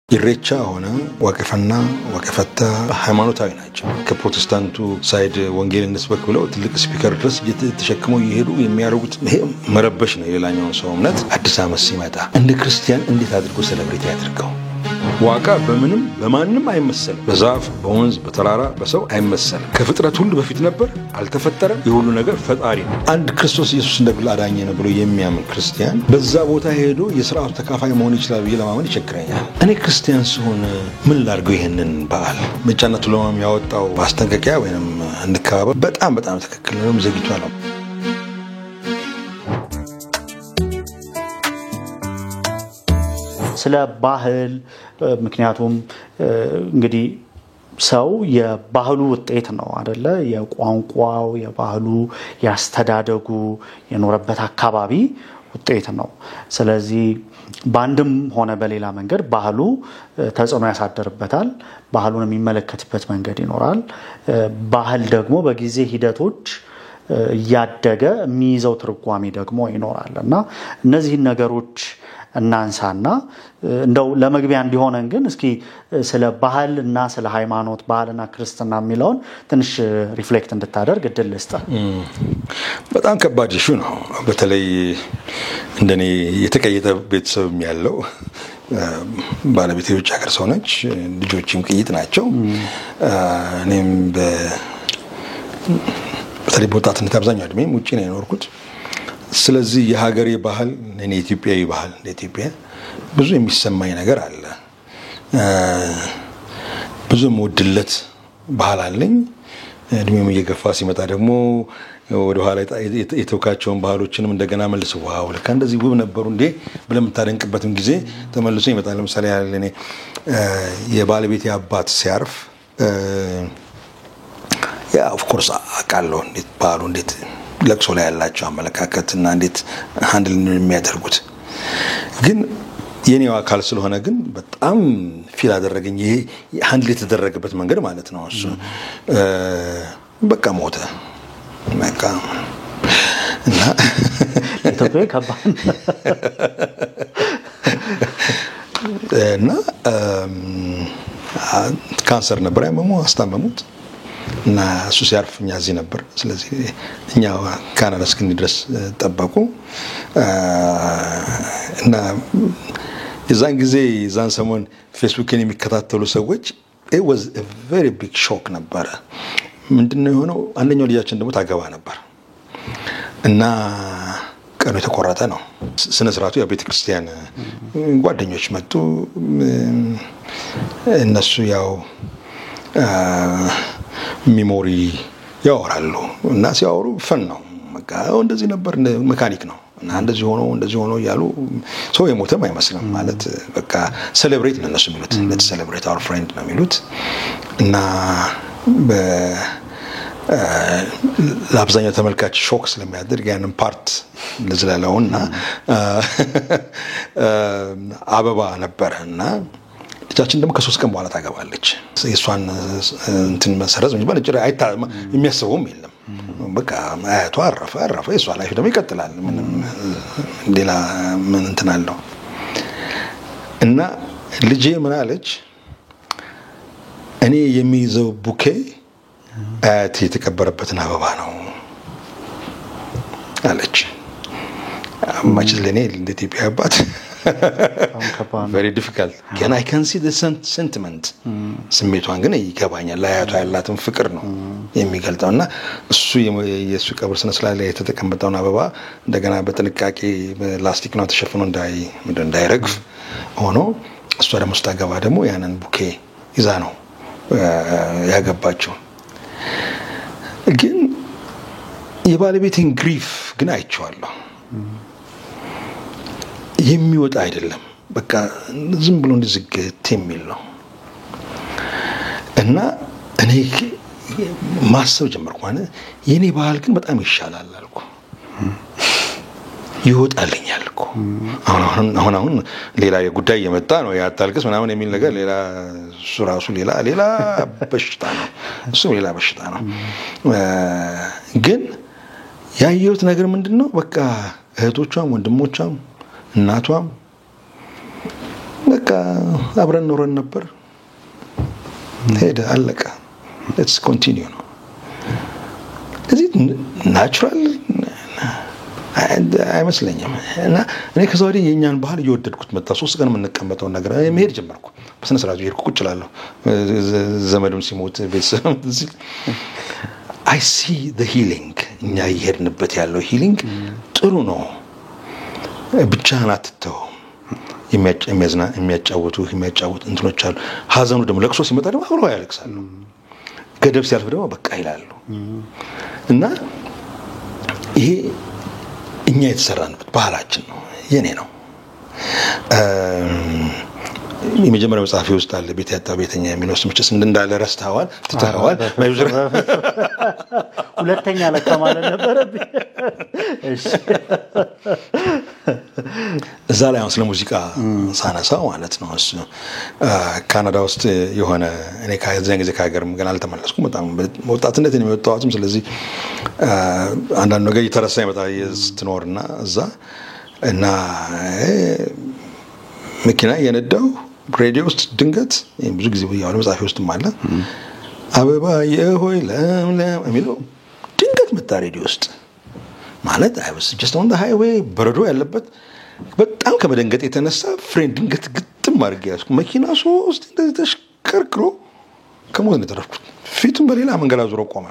ኢሬቻ ሆነ ወቀፈና ወቀፈታ ሃይማኖታዊ ናቸው። ከፕሮቴስታንቱ ሳይድ ወንጌልን እንስበክ ብለው ትልቅ ስፒከር ድረስ እየተሸክመው ይሄዱ የሚያደርጉት ይሄ መረበሽ ነው። የሌላኛውን ሰው እምነት አዲስ ዓመት ሲመጣ እንደ ክርስቲያን እንዴት አድርጎ ሴሌብሬት ያድርገው? ዋቃ በምንም በማንም አይመሰልም። በዛፍ በወንዝ በተራራ በሰው አይመሰልም። ከፍጥረት ሁሉ በፊት ነበር፣ አልተፈጠረም። የሁሉ ነገር ፈጣሪ ነው። አንድ ክርስቶስ ኢየሱስ እንደ ግል አዳኝ ነው ብሎ የሚያምን ክርስቲያን በዛ ቦታ ሄዶ የሥርዓቱ ተካፋይ መሆን ይችላል ብዬ ለማመን ይቸግረኛል። እኔ ክርስቲያን ስሆን ምን ላድርገው? ይሄንን በዓል መጫነቱ ለማም ያወጣው ማስጠንቀቂያ ወይንም እንድከባበር በጣም ትክክል ነው። ዘግይቷል ነው ስለ ባህል ምክንያቱም እንግዲህ ሰው የባህሉ ውጤት ነው አይደለ? የቋንቋው የባህሉ ያስተዳደጉ የኖረበት አካባቢ ውጤት ነው። ስለዚህ ባንድም ሆነ በሌላ መንገድ ባህሉ ተጽዕኖ ያሳደርበታል። ባህሉን የሚመለከትበት መንገድ ይኖራል። ባህል ደግሞ በጊዜ ሂደቶች ያደገ የሚይዘው ትርጓሜ ደግሞ ይኖራል እና እነዚህን ነገሮች እናንሳና እንደው ለመግቢያ እንዲሆነን ግን እስኪ ስለ ባህል እና ስለ ሃይማኖት ባህልና ክርስትና የሚለውን ትንሽ ሪፍሌክት እንድታደርግ እድል ልስጥ። በጣም ከባድ ኢሹ ነው። በተለይ እንደኔ የተቀየጠ ቤተሰብ ያለው ባለቤቴ ውጭ ሀገር ሰው ነች፣ ልጆችም ቅይጥ ናቸው። እኔም በተለይ በወጣትነት አብዛኛው እድሜም ውጭ ነው የኖርኩት። ስለዚህ የሀገሬ ባህል እኔ ኢትዮጵያዊ ባህል ለኢትዮጵያ ብዙ የሚሰማኝ ነገር አለ። ብዙ የምወድለት ባህል አለኝ። እድሜም እየገፋ ሲመጣ ደግሞ ወደ ኋላ የተውካቸውን ባህሎችንም እንደገና መልሶ ዋው ለካ እንደዚህ ውብ ነበሩ እንዴ ብለህ የምታደንቅበትም ጊዜ ተመልሶ ይመጣል። ለምሳሌ ያለ እኔ የባለቤቴ አባት ሲያርፍ ያ ኦፍ ኮርስ አውቃለሁ እንዴት ባህሉ እንዴት ለቅሶ ላይ ያላቸው አመለካከትና እንዴት ሃንድል የሚያደርጉት ግን የኔው አካል ስለሆነ ግን በጣም ፊል አደረገኝ። ይሄ ሃንድል የተደረገበት መንገድ ማለት ነው። እሱ በቃ ሞተ በቃ እና ኢትዮጵያ ከባድ እና ካንሰር ነበር ያመመው፣ አስታመሙት እና እሱ ሲያርፍ እኛ እዚህ ነበር። ስለዚህ እኛ ካናዳ እስክንድረስ ጠበቁ እና የዛን ጊዜ የዛን ሰሞን ፌስቡክን የሚከታተሉ ሰዎች it was a very big shock ነበር። ምንድነው የሆነው? አንደኛው ልጃችን ደግሞ ታገባ ነበር እና ቀኑ የተቆረጠ ነው። ስነ ስርዓቱ የቤተ ክርስቲያን ጓደኞች መጡ። እነሱ ያው ሚሞሪ ያወራሉ እና ሲያወሩ ፈን ነው። በቃ እንደዚህ ነበር፣ መካኒክ ነው እና እንደዚህ ሆኖ ያሉ ሰው የሞተም አይመስልም ማለት በቃ ሴሌብሬት ነው እነሱ የሚሉት። let's celebrate our friend ነው የሚሉት እና ለአብዛኛው ተመልካች ሾክ ስለሚያደርግ ያንን ፓርት ለዝላለውና አበባ ነበር እና ልጃችን ደግሞ ከ3 ቀን በኋላ ታገባለች። የሷን እንትን መሰረዝ ምን ባለ ጭራ አይታማ የሚያስበውም የለም። በቃ አያቷ አረፈ የሷ ላይፍ ደግሞ ይቀጥላል። ምንም ሌላ ምን እንትን አለው እና ልጄ ምን አለች? እኔ የሚይዘው ቡኬ አያቴ የተቀበረበትን አበባ ነው አለች። ማችል ለኔ እንደ ኢትዮጵያ አባት very difficult can I can see the sentiment ስሜቷን ግን ይገባኛል። ለአያቷ ያላትን ፍቅር ነው የሚገልጠውና እሱ የሱ ቀብር ስነ ስርዓት ላይ የተጠቀመጠውን አበባ እንደገና በጥንቃቄ በላስቲክ ነው ተሸፍኖ እንዳይረግፍ ሆኖ እሷ ደግሞ ስታገባ ደግሞ ያንን ቡኬ ይዛ ነው ያገባችው። ግን የባለቤቴን ግሪፍ ግን አይቼዋለሁ። የሚወጣ አይደለም በቃ ዝም ብሎ እንዲዝግት የሚል ነው እና እኔ ማሰብ ጀመርኩ። ማለት የኔ ባህል ግን በጣም ይሻላል አልኩ። ይወጣልኛል እኮ አሁን ሌላ የጉዳይ የመጣ ነው ያታልቅስ ምናምን የሚል ነገር ሌላ እሱ ራሱ ሌላ በሽታ ነው። እሱ ሌላ በሽታ ነው። ግን ያየሁት ነገር ምንድነው? በቃ እህቶቿም ወንድሞቿም እናቷም በቃ በቃ አብረን ኖረን ነበር ሄደ አለቀ let's continue ነው እዚህ ናቹራል አይመስለኝም እና እኔ ከዛ ወዲህ የኛን ባህል እየወደድኩት መጣ 3 ቀን የምንቀመጠው ነገር መሄድ ጀመርኩ በስነ ስርዓቱ ሄድኩ ቁጭ እላለሁ ዘመድም ሲሞት ቤተሰብም ሲል I see the healing እኛ ይሄድንበት ያለው healing ጥሩ ነው ብቻህን አትተው የሚያጫውቱ እንትኖች አሉ ሀዘኑ ደግሞ ለቅሶ ሲመጣ ደግሞ አብረው ያለቅሳሉ ገደብ ሲያልፍ ደግሞ በቃ ይላሉ እና ይሄ እኛ የተሰራንበት ባህላችን ነው የኔ ነው የመጀመሪያው መጽሐፌ ውስጥ አለ ቤት ያጣ ቤተኛ የሚለው ስምችስ እንዳለ ረስተዋል ትተዋል ማይዙር ሁለተኛ ለካ ማለት ነበር እሺ እዛ ላይ ስለ ሙዚቃ ሳነሳው ማለት ነው እሱ ካናዳ ውስጥ የሆነ እኔ ከዛን ጊዜ ከሀገርም ገና አልተመለስኩም በጣም ወጣትነት ነው የወጣሁትም ስለዚህ አንዳንድ ነገር እየተረሳ ይመጣል ስትኖርና እዛ እና መኪና የነዳው ሬዲዮ ውስጥ ድንገት ብዙ ጊዜ ያው መጽሐፌ ውስጥ ማለት አበባ የሆይ ለምለም የሚለው ድንገት መጣ ሬዲዮ ውስጥ ማለት I was just on the highway በረዶ ያለበት በጣም ከመደንገጥ የተነሳ ፍሬንድ ድንገት ግጥም አድርጌ ያዝኩ መኪና ሶስት እንደዚህ ተሽከርክሮ ከሞት ነው የተረፍኩት ፊቱን በሌላ መንገድ አዙሮ ቆመ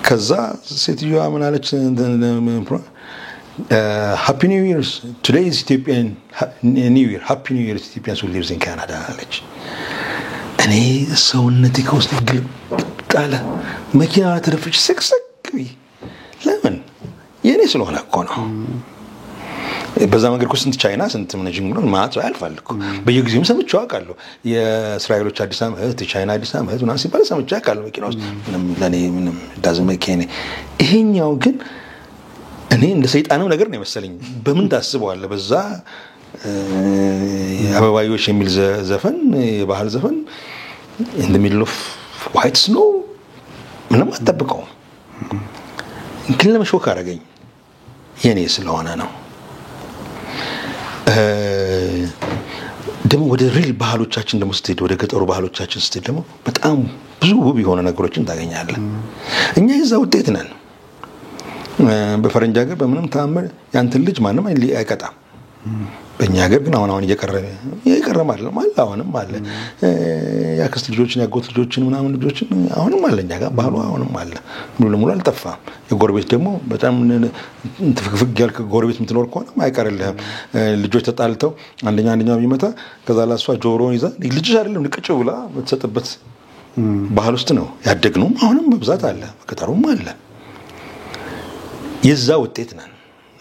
ከዛ ሴትዮዋ ምን አለች Happy New Year today is Ethiopian New Year Happy New Year to Ethiopians who lives in Canada አለች እኔ ሰውነቴ ከውስጥ ግልጣለ መኪና ተረፍች ሰክሰክ ለምን የኔ ስለሆነ እኮ ነው በዛ መንገድ እኮ ስንት ቻይና ስንት ምንጅም ነው ማለት አልፈልኩ በየጊዜውም ሰምቼው አውቃለሁ የእስራኤሎች አዲስ ዓመት የቻይና አዲስ ዓመት ምናምን ሲባል ሰምቼው አውቃለሁ መኪና ውስጥ ምንም ለኔ ምንም ዳዝም መኪና ይሄኛው ግን እኔ እንደ ሰይጣንም ነገር ነው መሰለኝ በምን ታስበዋለህ በዛ አበባዮሽ የሚል ዘፈን የባህል ዘፈን in the middle of white snow ምንም አትጠብቀው ግን ለመሾክ አረገኝ የኔ ስለሆነ ነው ደግሞ ወደ ሪል ባህሎቻችን ደግሞ ስትሄድ ወደ ገጠሩ ባህሎቻችን ስትሄድ ደግሞ በጣም ብዙ ውብ የሆነ ነገሮችን ታገኛለህ እኛ የዛ ውጤት ነን በፈረንጅ ሀገር በምንም ተአምር ያንተ ልጅ ማንም አይቀጣም በእኛ ሀገር ግን አሁን እየቀረ ማለት አሁንም አለ ያክስት ልጆችን ያጎት ልጆችን ምናምን ልጆችን አሁንም አለ እኛ ጋር ባህሉ አሁንም አለ ሙሉ ለሙሉ አልጠፋም የጎረቤት ደግሞ በጣም ትፍፍግ ያልክ ጎረቤት የምትኖር ከሆነ አይቀርልህም ልጆች ተጣልተው አንደኛው ቢመታ ከዛ ላሷ ጆሮውን ይዛ ልጅሽ አይደለም ንቅጭው ብላ በተሰጠበት ባህል ውስጥ ነው ያደግነው አሁንም በብዛት አለ በገጠሩም አለ የዛ ውጤት ነን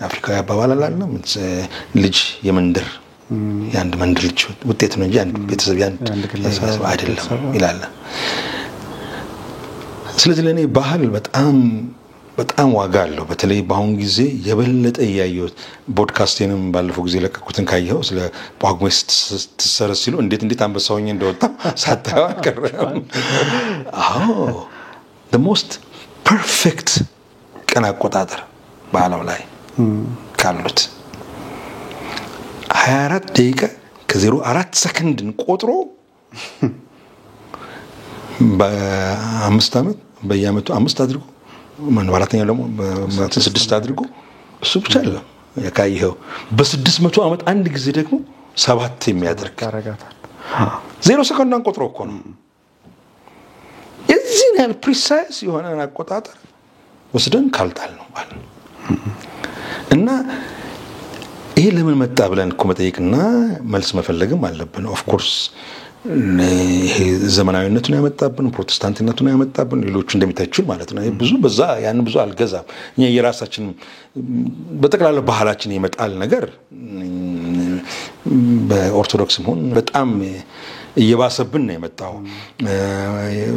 አፍሪካዊ አባባል አላለም ልጅ የመንደር ያንድ መንደር ልጅ ውጤት ነው እንጂ አንድ ቤተሰብ ያንድ ግለሰብ አይደለም ይላል ስለዚህ ለኔ ባህል በጣም ዋጋ አለው በተለይ በአሁን ጊዜ የበለጠ ያየሁት ፖድካስቴንም ባለፈው ጊዜ ለቀቁትን ካየው ስለ ጳጉሜ ስትሰረስ ሲሉ እንዴት አንበሳውኝ እንደወጣ ሳታው አቀረም the most perfect ቀን አቆጣጠር በአለም ላይ ካሉት 24 ደቂቃ ከ04 ሰከንድን ቆጥሮ በ5 አመት በየአመቱ 5 አድርጎ በአራተኛው ደግሞ በ6 አድርጎ እሱ ብቻ አይደለም ያካየው በ600 አመት አንድ ጊዜ ደግሞ 7 የሚያደርግ ያረጋታል 0 ሰከንድን ቆጥሮ እኮ ነው የዚህን ያህል ፕሪሳይስ የሆነ አቆጣጠር ወስደን ካልጣል ነው ማለት እና ይሄ ለምን መጣ ብለን እኮ መጠየቅና መልስ መፈለግም አለብን ኦፍ ኮርስ ይሄ ዘመናዊነቱን ያመጣብን ፕሮቴስታንትነቱን ያመጣብን ሌሎቹ እንደሚታችሉ ማለት ነው ብዙ በዛ ያን ብዙ አልገዛም እኛ የራሳችን በተቀላለ ባህላችን ይመጣል ነገር በኦርቶዶክስም ሆነ በጣም እየባሰብን ነው የመጣው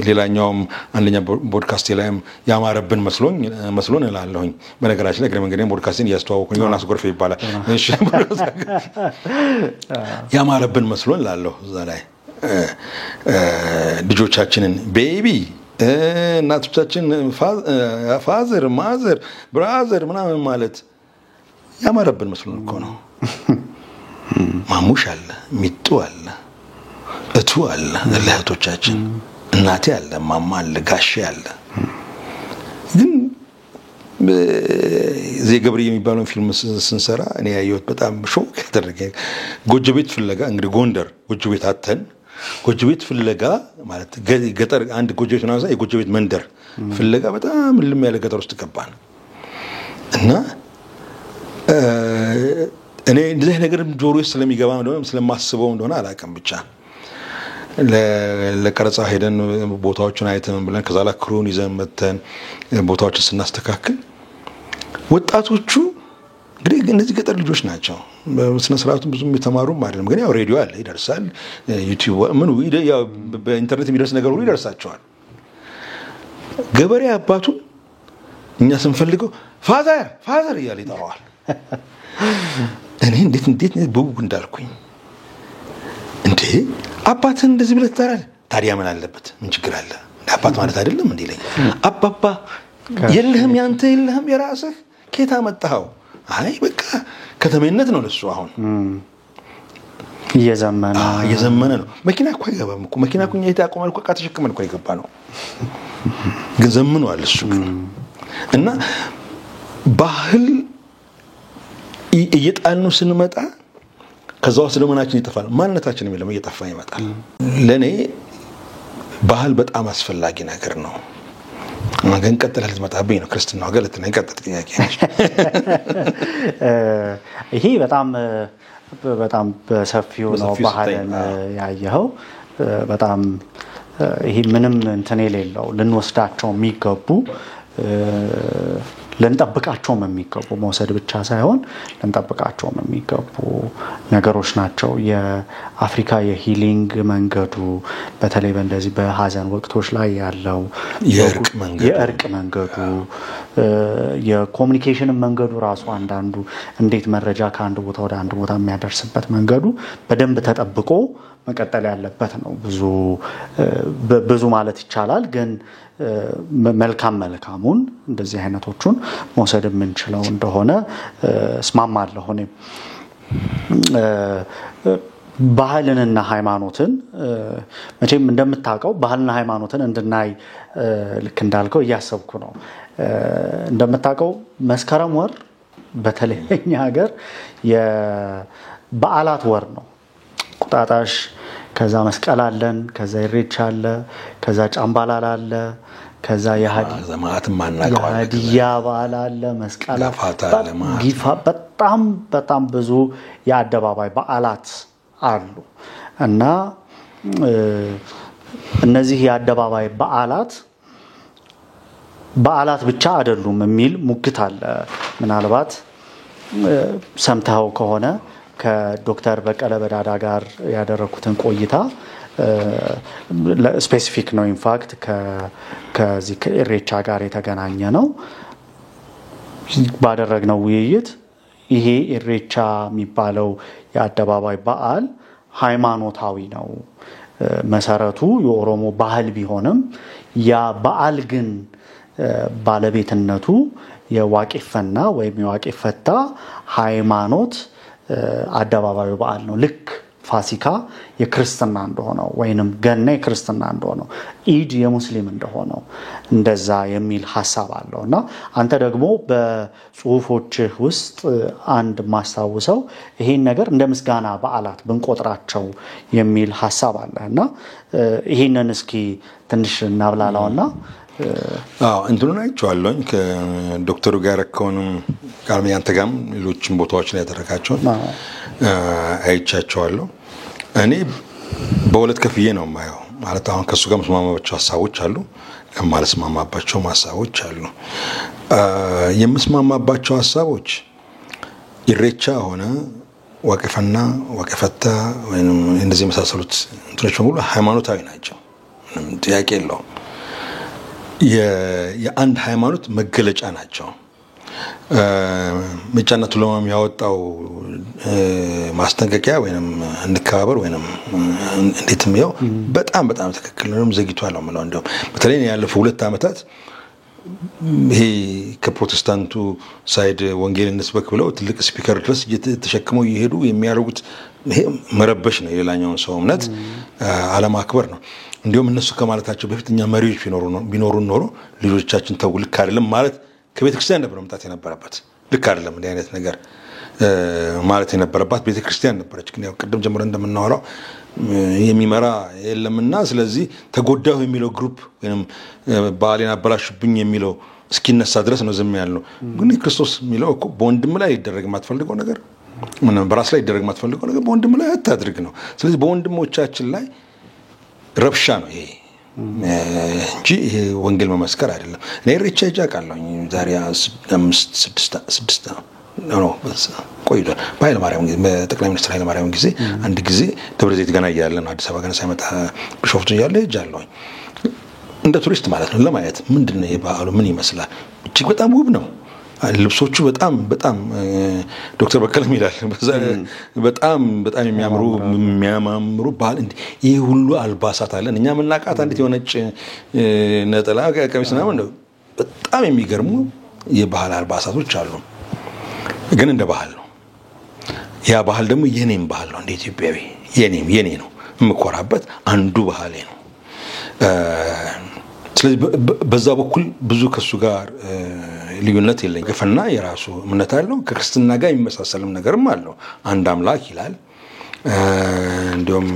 ሌላኛውም አንደኛ ፖድካስት ላይም ያማረብን መስሎን እላለሁኝ በነገራችን ላይ ግሬመንገዴን ፖድካስትን ያስተዋወቁኝ ዮናስ ጎርፌ ይባላል እሺ ያማረብን መስሎን እላለሁ እዛ ላይ ልጆቻችንን ቤቢ እናቶቻችን ፋዘር ማዘር ብራዘር ምናምን ማለት ያማረብን መስሎን እኮ ነው ማሙሽ አለ ሚጡ አለ እቱ አለ ለእህቶቻችን እናቴ አለ ማማ አለ ጋሼ አለ ግን ዘይ ገብሬ የሚባለው ፊልም ስንሰራ እኔ ያየሁት በጣም ሾክ ያደረገ ጎጆ ቤት ፍለጋ እንግዲህ ጎንደር ጎጆ ቤት አተን ጎጆ ቤት ፍለጋ ማለት ገጠር አንድ ጎጆ ቤት ነው የጎጆ ቤት መንደር ፍለጋ በጣም ልም ያለ ገጠር ውስጥ ገባን እና እኔ እንደዚህ ነገር ጆሮ ውስጥ ስለሚገባ ነው ስለማስበው እንደሆነ አላቀም ብቻ ለቀረጻ ሄደን ቦታዎችን አይተን ብለን ከዛላ ክሩን ይዘን መተን ቦታዎችን ስናስተካክል ወጣቶቹ እንግዲህ እነዚህ ገጠር ልጆች ናቸው በስነ ስርዓቱም ብዙም የተማሩም አይደለም ግን ያው ሬዲዮ አለ ይደርሳል ዩቲዩብ ምን ያው በኢንተርኔት የሚደርስ ነገር ሁሉ ይደርሳቸዋል ገበሬ አባቱ እኛ ስንፈልገው ፋዘር እያለ ይጠራዋል እኔ እንዴት በቡግ እንዳልኩኝ እንዴ አባትን እንደዚህ ብለህ ትጠራለህ ታዲያ ምን አለበት ምን ችግር አለ አባት ማለት አይደለም እንዴ ለኝ አባባ የለህም ያንተ የለህም የራስህ ከታ መጣው አይ በቃ ከተሜነት ነው ለሱ አሁን እየዘመነ ነው መኪና እኮ አይገባም እኮ መኪና እኮ እኛ ያቆማል እኮ ተሸክመን እኮ አይገባ ነው ግን ዘመኗል እሱ እና ባህል እየጣልነው ስንመጣ ከዛው ስለመናችን ይጠፋል ማንነታችን የሚለው እየጠፋ ይመጣል ለኔ ባህል በጣም አስፈላጊ ነገር ነው ማገን ቀጥላል ልትመጣብኝ ነው ክርስቲያናው ገለጥ ነው ቀጥል ጥያቄ ነች ይሄ በጣም በሰፊው ነው ባህልን ያየኸው በጣም ይሄ ምንም እንትን የሌለው ልንወስዳቸው የሚገቡ ለንጠብቃቸውም የሚገቡ መውሰድ ብቻ ሳይሆን ለንጠብቃቸውም የሚገቡ ነገሮች ናቸው የአፍሪካ የሂሊንግ መንገዱ በተለይ በእንደዚህ በሐዘን ወቅቶች ላይ ያለው የእርቅ መንገዱ የኮሙኒኬሽን መንገዱ ራሱ አንዳንዱ እንዴት መረጃ ከአንድ ቦታ ወደ አንድ ቦታ የሚያደርስበት መንገዱ በደንብ ተጠብቆ መቀጠል ያለበት ነው ብዙ ማለት ይቻላል ግን መልካሙን እንደዚህ አይነቶቹን መውሰድ የምንችለው እንደሆነ እስማማለሁ እኔ ባህልንና ሃይማኖትን መቼም እንደምታውቀው ባህልና ሃይማኖትን እንድናይ ልክ እንዳልከው እያሰብኩ ነው እንደምታውቀው መስከረም ወር በተለይኛ ሀገር የበዓላት ወር ነው ቁጣጣሽ ከዛ መስቀል አለን ከዛ ኢሬቻ አለ ከዛ ጫምባላላ አለ ከዛ ዘማት ማናቀው ሀዲያ በዓል አለ መስቀል ጊፋ በጣም ብዙ የአደባባይ በዓላት አሉ እና እነዚህ የአደባባይ በዓላት ብቻ አይደሉም የሚል ሙግት አለ ምናልባት ሰምተው ከሆነ ከዶክተር በቀለ በዳዳ ጋር ያደረኩትን ቆይታ ስፔሲፊክ ነው ኢንፋክት ከዚህ ከኢሬቻ ጋር የተገናኘ ነው ባደረግነው ውይይት ይሄ ኢሬቻ የሚባለው የአደባባይ በዓል ሃይማኖታዊ ነው መሰረቱ የኦሮሞ ባህል ቢሆንም ያ በዓል ግን ባለቤትነቱ የዋቄፈና ወይም የዋቄፈታ ሃይማኖት አደባባዩ በዓል ነው ልክ ፋሲካ የክርስቲያና እንደሆነው ወይንም ገና የክርስቲያና እንደሆነው ኢድ የሙስሊም እንደሆነው እንደዛ የሚል ሐሳብ አለውና አንተ ደግሞ በጽሁፎችህ ውስጥ አንድ ማስተዋወሰው ይሄን ነገር እንደ ምስጋና በዓላት ብንቆጥራቸው የሚል ሐሳብ አለና ይሄንን እስኪ ትንሽ እናብላላውና እንትኑን አይቼዋለሁኝ ከዶክተሩ ጋር ከሆነም ጋርም ያንተ ጋም ሌሎችም ቦታዎች ላይ ያደረጋቸው አይቻቸዋለሁ እኔ በሁለት ከፍዬ ነው ማየው ማለት አሁን ከሱ ጋር መስማማባቸው ሐሳቦች አሉ የማልስማማባቸው ሐሳቦች አሉ የምስማማባቸው ሐሳቦች ኢሬቻ ሆነ ዋቄፈና ዋቄፈታ ወይንም እንደዚህ መሳሰሉት እንትኖች ሁሉ ሃይማኖታዊ ናቸው ምንም ጥያቄ የለውም የአንድ ሃይማኖት መገለጫ ናቸው መጫነቱ ለማም ያወጣው ማስጠንቀቂያ ወይንም እንከባበር ወይንም እንዴትም ያው በጣም ትክክል ነው ዘግይቷል ማለት ነው በተለይ ያለፈው 2 አመታት ይሄ ከፕሮቴስታንቱ ሳይድ ወንጌል እንስበክ ብለው ትልቅ ስፒከር ድረስ ተሸክመው ይሄዱ የሚያደርጉት ይሄ መረበሽ ነው። የሌላኛውን ሰው እምነት አለማክበር ነው። እንዲሁም እነሱ ከማለታቸው በፊት እኛ መሪዎች ቢኖሩ ኖሮ ልጆቻችን ተው ልክ አይደለም ማለት ከቤተክርስቲያን ነበር መምጣት የነበረበት። ልክ አይደለም እንዲህ አይነት ነገር ማለት የነበረባት ቤተክርስቲያን ነበረች። ግን ያው ቀደም ጀምሮ እንደምናወራው የሚመራ የለምና ስለዚህ ተጎዳው የሚለው ግሩፕ ወይንም ባሌን አበላሽብኝ የሚለው እስኪነሳ ድረስ ነው ዝም ያለው። ግን ክርስቶስ የሚለው እኮ በወንድም ላይ ይደረግ ማትፈልገው ነገር ምንም በራስ ላይ ይደረግ ማትፈልገው ነገር በወንድም ላይ አታድርግ ነው። ስለዚህ በወንድሞቻችን ላይ ረብሻ ነው ይሄ እንጂ ይሄ ወንጌል መመስከር አይደለም። እኔ ሪቻ ጃቃለሁ ዛሬ 6 ነው ቆይቷል። በኃይለ ማርያም ጊዜ በጠቅላይ ሚኒስትር ኃይለ ማርያም ጊዜ አንድ ጊዜ ደብረ ዘይት ገና እያለን አዲስ አበባ ገና ሳይመጣ ቢሾፍቱ እያለ ሄጃለሁ እንደ ቱሪስት ማለት ነው ለማየት ምንድነው የበዓሉ ምን ይመስላል። እጅግ በጣም ውብ ነው። ልብሶቹ በጣም ዶክተር በቀለም ይላል በጣም የሚያማምሩ ባህል ይሄ ሁሉ አልባሳት አለን። እኛ ምናቃት አንዲት የሆነች ነጠላ ቀሚስ ነው። በጣም የሚገርሙ የባህል አልባሳቶች አሉ። ግን እንደ ባህል ነው። ያ ባህል ደግሞ የኔም ባህል ነው። እንደ ኢትዮጵያዊ የኔ ነው የምኮራበት አንዱ ባህሌ ነው። ስለዚህ በዛ በኩል ብዙ ከሱ ጋር ልዩነት የለኝም። ገፈና የራሱ እምነት አለው። ከክርስትና ጋር የሚመሳሰልም ነገርም አለው። አንድ አምላክ ይላል። እንዲሁም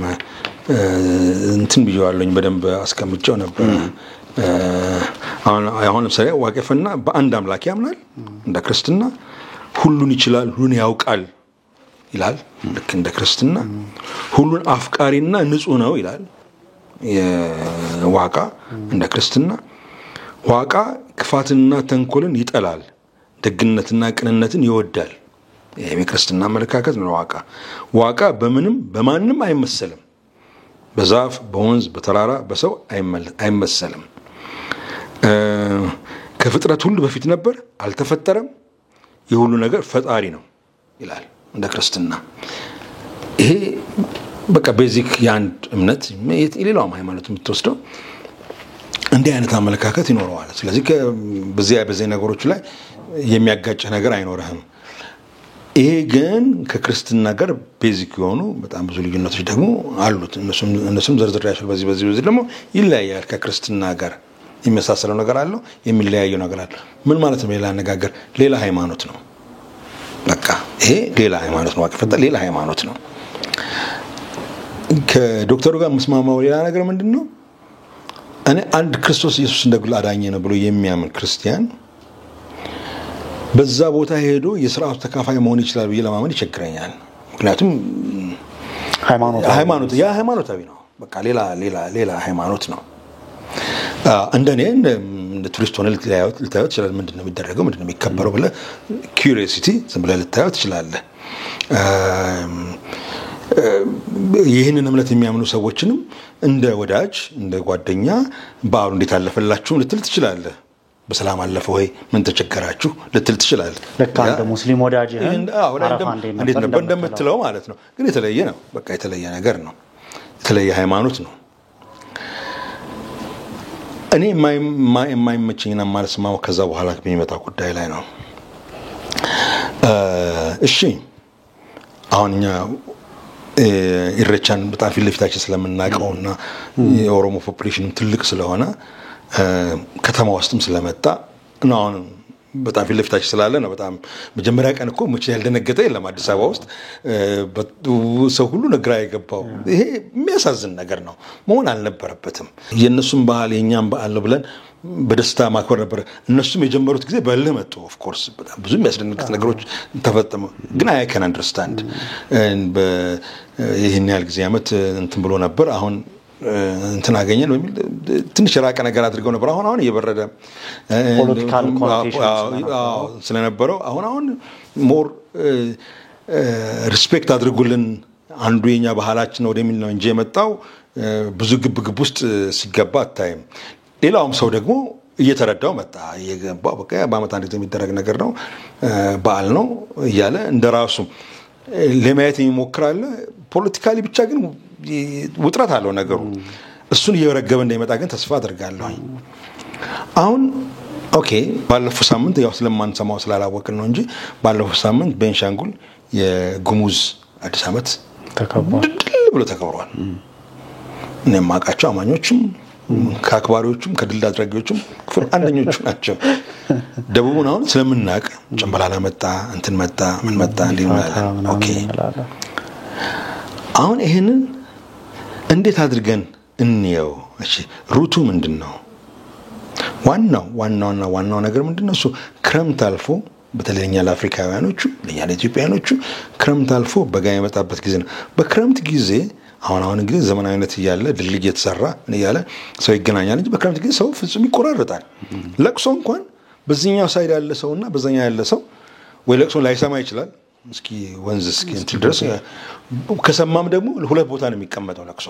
እንትን ብየዋለኝ በደንብ አስቀምጬው ነበር። አሁን ለምሳሌ ዋቄፈና በአንድ አምላክ ያምናል እንደ ክርስትና። ሁሉን ይችላል ሁሉን ያውቃል ይላል ልክ እንደ ክርስትና። ሁሉን አፍቃሪና ንጹህ ነው ይላል የዋቃ እንደ ክርስትና። ዋቃ ክፋትና ተንኮልን ይጠላል ደግነትና ቅንነትን ይወዳል። ይሄ የክርስትና አመለካከት ነው። ዋቃ በምንም በማንም አይመሰልም። በዛፍ በወንዝ በተራራ በሰው አይመሰልም። ከፍጥረት ሁሉ በፊት ነበር አልተፈጠረም የሁሉ ነገር ፈጣሪ ነው ይላል እንደ ክርስትና። ይሄ በቃ ቤዚክ የአንድ እምነት የሌላውም ሃይማኖት የምትወስደው እንዲህ አይነት አመለካከት ይኖረዋል። ስለዚህ በዚህ ነገሮች ላይ የሚያጋጭ ነገር አይኖርህም። ይሄ ግን ከክርስትና ጋር ቤዚክ የሆኑ በጣም ብዙ ልዩነቶች ደግሞ አሉት። እነሱም ዘርዝሬያቸው በዚህ ደግሞ ይለያያል። ከክርስትና ጋር የሚመሳሰለው ነገር አለው የሚለያየው ነገር አለ። ምን ማለት ነው? ሌላ አነጋገር ሌላ ሃይማኖት ነው። በቃ ይሄ ሌላ ሃይማኖት ነው። ዋቄፈታ ሌላ ሃይማኖት ነው። ከዶክተሩ ጋር መስማማው ሌላ ነገር ምንድነው? እኔ አንድ ክርስቶስ ኢየሱስ እንደግል አዳኝ ነው ብሎ የሚያምን ክርስቲያን በዛ ቦታ ሄዶ የሥርዓቱ ተካፋይ መሆን ይችላል ብዬ ለማመን ይቸግረኛል። ምክንያቱም ሃይማኖታዊ ነው። በቃ ሌላ ሃይማኖት ነው። እንደኔ እንደ ቱሪስት ሆነ ልታዩት ይችላል። ምንድነው የሚደረገው ምንድነው የሚከበረው ብለህ ኪዩሪዮሲቲ ዝም ብለህ ልታዩት ትችላለህ። ይህንን እምነት የሚያምኑ ሰዎችንም እንደ ወዳጅ እንደ ጓደኛ በዓሉ እንዴት አለፈላችሁ ልትል ትችላለህ። በሰላም አለፈ ወይ ምን ተቸገራችሁ ልትል ትችላለህ። ለካ እንደ ሙስሊም ወዳጅ እንዴት ነበር እንደምትለው ማለት ነው። ግን የተለየ ነው። በቃ የተለየ ነገር ነው። የተለየ ሃይማኖት ነው። እኔ የማይመቸኝና የማልስማማው ከዛ በኋላ በሚመጣው ጉዳይ ላይ ነው። እሺ አሁን እኛ ኢሬቻን በጣም ፊት ለፊታችን ስለምናውቀውና የኦሮሞ ፖፑሌሽን ትልቅ ስለሆነ ከተማ ውስጥም ስለመጣ ነው አሁን በጣም ፊት ለፊታችን ስላለ ነው። በጣም መጀመሪያ ቀን እኮ መቼ ያልደነገጠ የለም አዲስ አበባ ውስጥ ሰው ሁሉ ነግራ የገባው። ይሄ የሚያሳዝን ነገር ነው። መሆን አልነበረበትም። የነሱም ባህል የኛም ባህል ነው ብለን በደስታ ማክበር ነበር። እነሱም የጀመሩት ጊዜ በልህ መጡ። ኦፍ ኮርስ በጣም ብዙ የሚያስደንቅ ነገሮች ተፈጠሙ። ግን አይ ካን አንደርስታንድ ይሄን ያህል ጊዜ አመት እንትን ብሎ ነበር። አሁን እንትን አገኘን በሚል ትንሽ ራቀ ነገር አድርገው ነበር። አሁን እየበረደ ፖለቲካል ኮንቴክስት ስለነበረው አሁን ሞር ሪስፔክት አድርጉልን አንዱ የኛ ባህላችን ነው ወደሚል ነው እንጂ የመጣው ብዙ ግብ ውስጥ ሲገባ አታይም። ሌላውም ሰው ደግሞ እየተረዳው መጣ። እየገባው በቃ በአመት አንድ የሚደረግ ነገር ነው በዓል ነው እያለ እንደራሱ ለማየት ይሞክራል። ፖለቲካሊ ብቻ ግን ውጥረት አለው ነገሩ። እሱን እየረገበ እንደሚመጣ ግን ተስፋ አድርጋለሁ። አሁን ኦኬ ባለፈው ሳምንት ያው ስለማንሰማው ስላላወቅን ነው እንጂ ባለፈው ሳምንት ቤንሻንጉል የጉሙዝ አዲስ ዓመት ብሎ ተከብሯል። እኔም ማቃቸው አማኞችም ከአክባሪዎችም ከድል አድራጊዎችም ክፍል አንደኞቹ ናቸው። ደቡቡን አሁን ስለምናቅ ጨምበላላ መጣ እንትን መጣ ምን መጣ እንዲሆናል። ኦኬ አሁን ይሄንን እንዴት አድርገን እንየው? እሺ ሩቱ ምንድነው? ዋናው ነገር ምንድነው? እሱ ክረምት አልፎ በተለይኛ ለአፍሪካውያኖቹ ለኛ ለኢትዮጵያኖቹ ክረምት አልፎ በጋ የመጣበት ጊዜ ነው። በክረምት ጊዜ አሁን እንግዲህ ዘመናዊነት እያለ ድልድይ የተሰራ እያለ ሰው ይገናኛል እንጂ በክረምት ጊዜ ሰው ፍጹም ይቆራረጣል። ለቅሶ እንኳን በዚህኛው ሳይድ ያለ ሰውና በዛኛው ያለ ሰው ወይ ለቅሶ ላይሰማ ይችላል። እስኪ ወንዝ እስኪ እንትን ድረስ ከሰማም ደግሞ ሁለት ቦታ ነው የሚቀመጠው ለቅሶ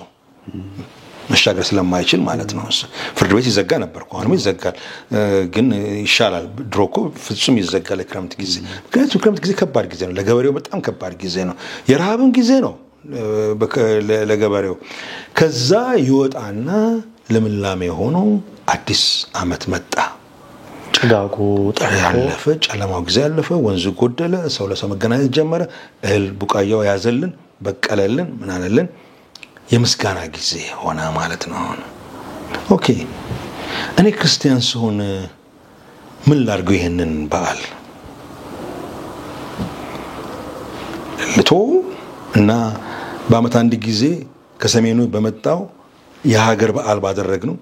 መሻገር ስለማይችል ማለት ነው። ፍርድ ቤት ይዘጋ ነበር አሁንም ይዘጋል፣ ግን ይሻላል። ድሮ እኮ ፍጹም ይዘጋል ክረምት ጊዜ። ምክንያቱም ክረምት ጊዜ ከባድ ጊዜ ነው ለገበሬው፣ በጣም ከባድ ጊዜ ነው። የረሃብን ጊዜ ነው ለገበሬው። ከዛ ይወጣና ልምላሜ ሆኖ አዲስ ዓመት መጣ። ጭጋጉ ያለፈ ጨለማው ጊዜ ያለፈ፣ ወንዙ ጎደለ፣ ሰው ለሰው መገናኘት ጀመረ፣ እህል ቡቃያው ያዘልን፣ በቀለልን፣ ምን አለልን፣ የምስጋና ጊዜ ሆነ ማለት ነው። ኦኬ እኔ ክርስቲያን ስሆን ምን ላድርገው? ይሄንን በዓል ልቶ እና በአመት አንድ ጊዜ ከሰሜኑ በመጣው የሀገር በዓል ባደረግነው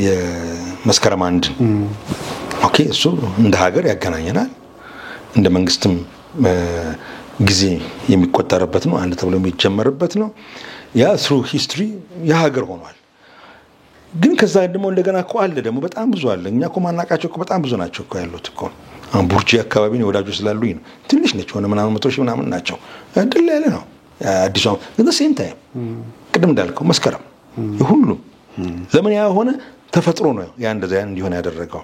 የመስከረም አንድ ኦኬ እሱ እንደ ሀገር ያገናኘናል፣ እንደ መንግስትም ጊዜ የሚቆጠርበት ነው፣ አንድ ተብሎ የሚጀመርበት ነው። ያ through history የሀገር ሆኗል። ግን ከዛ ደግሞ እንደገና እኮ አለ ደግሞ በጣም ብዙ አለ። እኛ እኮ ማናቃቸው እኮ በጣም ብዙ ናቸው እኮ ያሉት እኮ። አሁን ቡርጂ አካባቢ ነው ወዳጆች ስላሉኝ ነው። ትንሽ ነች ሆነ ምናምን 100 ሺህ ምናምን ናቸው። ድል ያለ ነው አዲስ አበባ። ግን ሴም ታይም ቅድም እንዳልከው መስከረም የሁሉም ለምን ያ ሆነ? ተፈጥሮ ነው ያ እንደዛ እንዲሆን ያደረገው።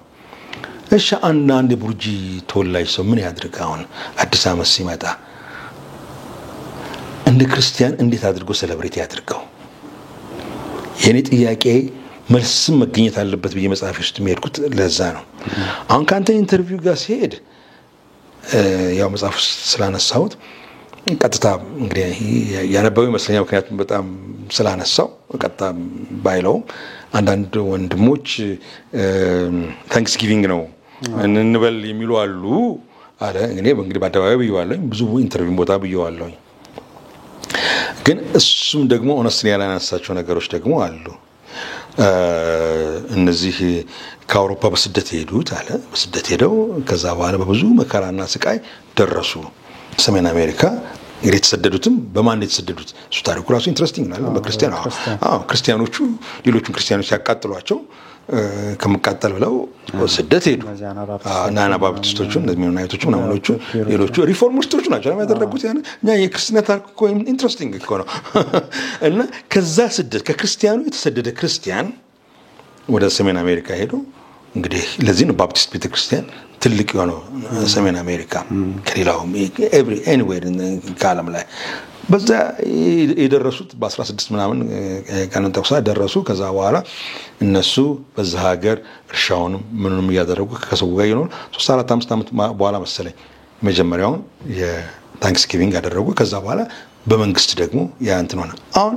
እሺ አንድ ቡርጂ ተወላጅ ሰው ምን ያድርግ? አሁን አዲስ ዓመት ሲመጣ እንደ ክርስቲያን እንዴት አድርጎ ሴሌብሬት ያድርገው? የኔ ጥያቄ መልስም መገኘት አለበት ብዬ መጽሐፍ ውስጥ የሚሄድኩት ለዛ ነው። አሁን ካንተ ኢንተርቪው ጋር ሲሄድ ያው መጽሐፍ ውስጥ ስላነሳሁት ቀጥታ እንግዲህ ያነበበው ይመስለኛል። ምክንያቱም በጣም ስላነሳው ቀጥታ ባይለውም አንዳንድ ወንድሞች ታንክስጊቪንግ ነው እንበል የሚሉ አሉ አለ። እንግዲህ በአደባባይ ብየዋለሁ፣ ብዙ ኢንተርቪው ቦታ ብየዋለሁ። ግን እሱም ደግሞ ኦነስትሊ ያላነሳቸው ነገሮች ደግሞ አሉ። እነዚህ ከአውሮፓ በስደት ሄዱት አለ። በስደት ሄደው ከዛ በኋላ በብዙ መከራና ስቃይ ደረሱ ሰሜን አሜሪካ። እንግዲህ የተሰደዱትም በማን የተሰደዱት? እሱ ታሪኩ ራሱ ኢንትረስቲንግ ነው። በክርስቲያን ክርስቲያኖቹ ሌሎቹን ክርስቲያኖች ያቃጥሏቸው ከመቃጠል ብለው ስደት ሄዱ። እና አናባፕቲስቶቹ እነዚህ ሜኖናይቶቹ ምናምኖቹ ሌሎቹ ሪፎርሚስቶቹ ናቸው ያደረጉት። ያን እኛ የክርስትና ታሪክ እኮ ኢንትረስቲንግ እኮ ነው። እና ከዛ ስደት ከክርስቲያኑ የተሰደደ ክርስቲያን ወደ ሰሜን አሜሪካ ሄዶ እንግዲህ ለዚህ ነው ባፕቲስት ቤተክርስቲያን ትልቅ የሆነው ሰሜን አሜሪካ ከሌላው ኤኒዌር ከዓለም ላይ። በዛ የደረሱት በ16 ምናምን ቀን ተኩሳ ደረሱ። ከዛ በኋላ እነሱ በዛ ሀገር እርሻውንም ምንንም እያደረጉ ከሰው ጋር ይኖር 3-4-5 ዓመት በኋላ መሰለኝ መጀመሪያውን የታንክስጊቪንግ ያደረጉ። ከዛ በኋላ በመንግስት ደግሞ ያ እንትን ሆነ። አሁን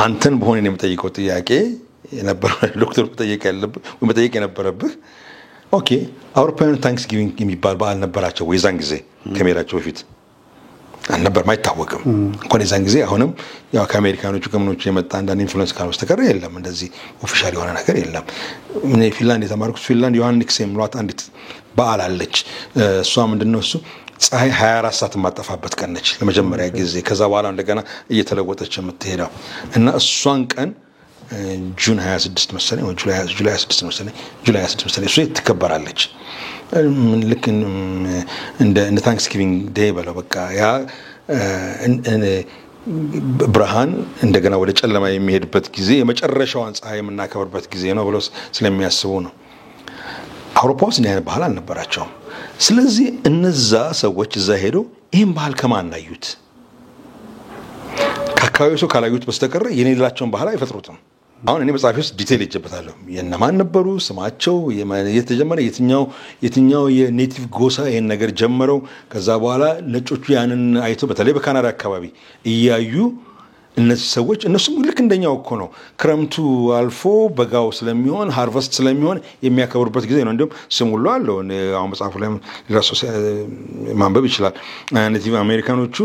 አንተን በሆነ የምጠይቀው ጥያቄ የነበረው ዶክተር መጠየቅ የነበረብህ ኦኬ አውሮፓውያን ታንክስጊቪንግ የሚባል በዓል ነበራቸው ወይ? ዛን ጊዜ ከመሄዳቸው በፊት አልነበረም፣ አይታወቅም። እንኳን የዛን ጊዜ አሁንም ያው ከአሜሪካኖቹ ከምኖቹ የመጣ አንዳንድ ኢንፍሉዌንስ ካለው በስተቀር የለም፣ እንደዚህ ኦፊሻል የሆነ ነገር የለም። እኔ ፊንላንድ የተማርኩት ፊንላንድ ዮሐንስ የምሏት አንዲት በዓል አለች። እሷ ምንድነው እሱ ፀሐይ 24 ሰዓት የማጠፋበት ቀን ነች ለመጀመሪያ ጊዜ። ከዛ በኋላ እንደገና እየተለወጠች የምትሄደው እና እሷን ቀን ጁን 26 መሰለኝ ወይ ጁላይ 26 መሰለኝ እሱ ትከበራለች። ልክ እንደ ታንክስጊቪንግ ዴይ በለው በቃ ያ ብርሃን እንደገና ወደ ጨለማ የሚሄድበት ጊዜ የመጨረሻውን ፀሐይ የምናከብርበት ጊዜ ነው ብለው ስለሚያስቡ ነው። አውሮፓ ውስጥ እንዲህ አይነት ባህል አልነበራቸውም። ስለዚህ እነዛ ሰዎች እዛ ሄደው ይህን ባህል ከማን አዩት? ከአካባቢው ሰው ካላዩት በስተቀር የሌላቸውን ባህል አይፈጥሩትም። አሁን እኔ መጽሐፍ ውስጥ ዲቴል ይጀበታለሁ የነማን ነበሩ ስማቸው የተጀመረ የትኛው የኔቲቭ ጎሳ ይሄን ነገር ጀመረው ከዛ በኋላ ነጮቹ ያንን አይተው በተለይ በካናዳ አካባቢ እያዩ እነዚህ ሰዎች እነሱም ልክ እንደኛው እኮ ነው ክረምቱ አልፎ በጋው ስለሚሆን ሃርቨስት ስለሚሆን የሚያከብሩበት ጊዜ ነው እንደም ስም ሁሉ አለው አሁን መጽሐፉ ላይ ራሱ ማንበብ ይችላል ኔቲቭ አሜሪካኖቹ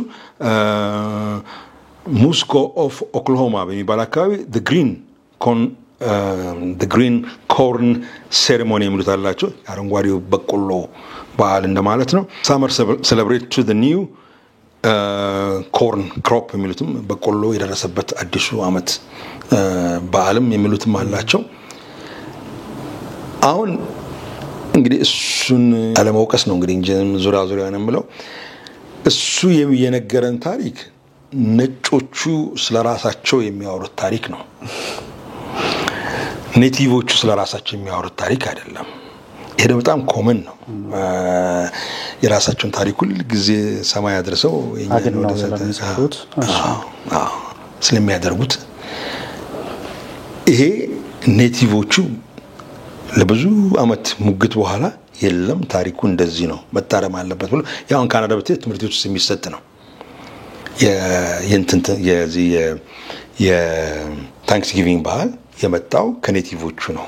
ሙስኮ ኦፍ ኦክላሆማ በሚባል አካባቢ the green corn ceremony የሚሉት አላቸው አረንጓዴው በቆሎ በዓል እንደማለት ነው summer celebrate to the new corn crop የሚሉትም በቆሎ የደረሰበት አዲሱ አመት በዓልም የሚሉትም አላቸው አሁን እንግዲህ እሱን አለማውቀስ ነው እንግዲህ ዙሪያ ነው የምለው እሱ የነገረን ታሪክ ነጮቹ ስለራሳቸው የሚያወሩት ታሪክ ነው ኔቲቮቹ ስለራሳቸው የሚያወሩት ታሪክ አይደለም ይሄ በጣም ኮመን ነው የራሳቸውን ታሪክ ሁሉ ጊዜ ሰማይ አድርሰው አገናው ስለሚጽፉት ስለሚያደርጉት ይሄ ኔቲቮቹ ለብዙ አመት ሙግት በኋላ የለም ታሪኩ እንደዚህ ነው መጣረም አለበት ብሎ ያውን ካናዳ ትምህርት ቤት ውስጥ የሚሰጥ ነው የታንክስጊቪንግ በዓል የመጣው ከኔቲቮቹ ነው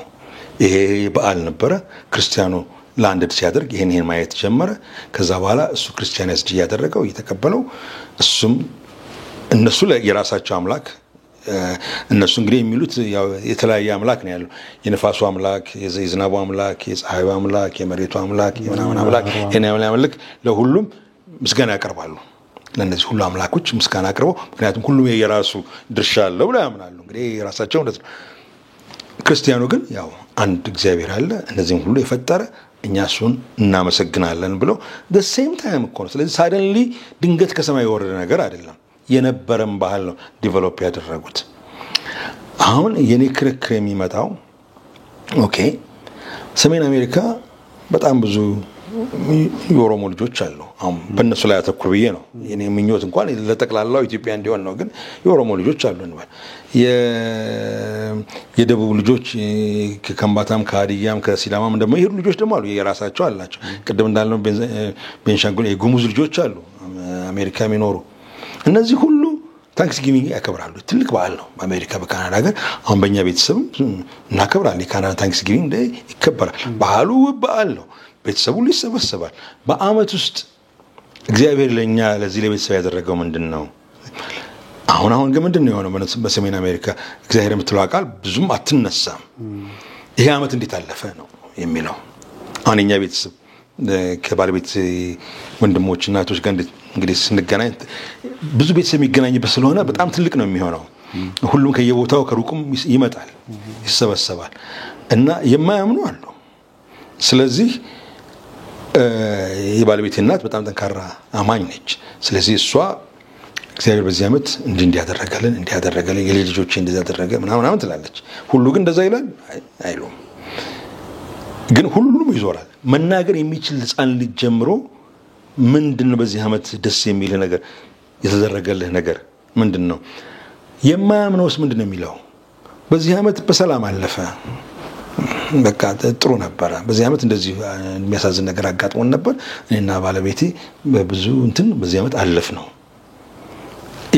ይሄ በዓል ነበረ ክርስቲያኑ ላንድድ ሲያደርግ ይሄን ማየት ጀመረ ከዛ በኋላ እሱ ክርስቲያናይዝድ ያደረገው የተቀበለው እሱም እነሱ የራሳቸው አምላክ እነሱ እንግዲህ የሚሉት ያው የተለያየ አምላክ ነው ያለው የነፋሱ አምላክ የዝናቡ አምላክ የፀሐዩ አምላክ የመሬቱ አምላክ የምናምን አምላክ የኔ አምላክ ለሁሉም ምስጋና ያቀርባሉ ለነዚህ ሁሉ አምላኮች ምስጋና አቅርበው ምክንያቱም ሁሉም የራሱ ድርሻ አለው ብለው ያምናሉ እንግዲህ የራሳቸው እንደዚህ ክርስቲያኑ ግን ያው አንድ እግዚአብሔር አለ እነዚህን ሁሉ የፈጠረ እኛ እሱን እናመሰግናለን ብለው the same time እኮ ነው ስለዚህ suddenly ድንገት ከሰማይ የወረደ ነገር አይደለም የነበረም ባህል ነው ዲቨሎፕ ያደረጉት አሁን የኔ ክርክር የሚመጣው ኦኬ ሰሜን አሜሪካ በጣም ብዙ የኦሮሞ ልጆች አሉ አሁን በእነሱ ላይ አተኩር ብዬ ነው የኔ ምኞት እንኳን ለጠቅላላው ኢትዮጵያ እንዲሆን ነው ግን የኦሮሞ ልጆች አሉ እንበል የደቡብ ልጆች ከከምባታም ከሀዲያም ከሲዳማም ደግሞ ይሄ ልጆች ደግሞ አሉ የራሳቸው አላቸው ቅድም እንዳልነው ቤንሻንጉል የጉሙዝ ልጆች አሉ አሜሪካ የሚኖሩ እነዚህ ሁሉ ታንክስጊቪንግ ያከብራሉ ትልቅ በዓል ነው በአሜሪካ በካናዳ ሀገር አሁን በእኛ ቤተሰብም እናከብራለን የካናዳ ታንክስጊቪንግ ዴይ ይከበራል በዓሉ በዓል ነው ቤተሰቡ ሊሰበሰባል በአመት ውስጥ እግዚአብሔር ለኛ ለዚህ ለቤተሰብ ያደረገው ምንድነው አሁን ግን ምንድነው የሆነው በሰሜን አሜሪካ እግዚአብሔር የምትለው ቃል ብዙም አትነሳም ይሄ አመት እንዴት አለፈ ነው የሚለው አሁንኛ ቤተሰብ ከባለቤት ወንድሞች እናቶች ጋር እንግዲህ ስንገናኝ ብዙ ቤተሰብ የሚገናኝበት ስለሆነ በጣም ትልቅ ነው የሚሆነው ሁሉም ከየቦታው ከሩቁም ይመጣል ይሰበሰባል እና የማያምኑ አሉ ስለዚህ የባለቤት እናት በጣም ጠንካራ አማኝ ነች ስለዚህ እሷ እግዚአብሔር በዚህ አመት እንዲያደረገልን የልጆቼ እንደዛ ያደረገ ምናምን ትላለች ሁሉ ግን እንደዛ ይላል አይሉም ግን ሁሉም ይዞራል መናገር የሚችል ህፃን ልጅ ጀምሮ ምንድነው በዚህ አመት ደስ የሚል ነገር የተደረገልህ ነገር ምንድነው የማያምነውስ ምንድነው የሚለው በዚህ አመት በሰላም አለፈ በቃ ጥሩ ነበር በዚህ አመት እንደዚህ የሚያሳዝን ነገር አጋጥሞን ነበር እኔና ባለቤቴ በብዙ በዚህ አመት አለፍ ነው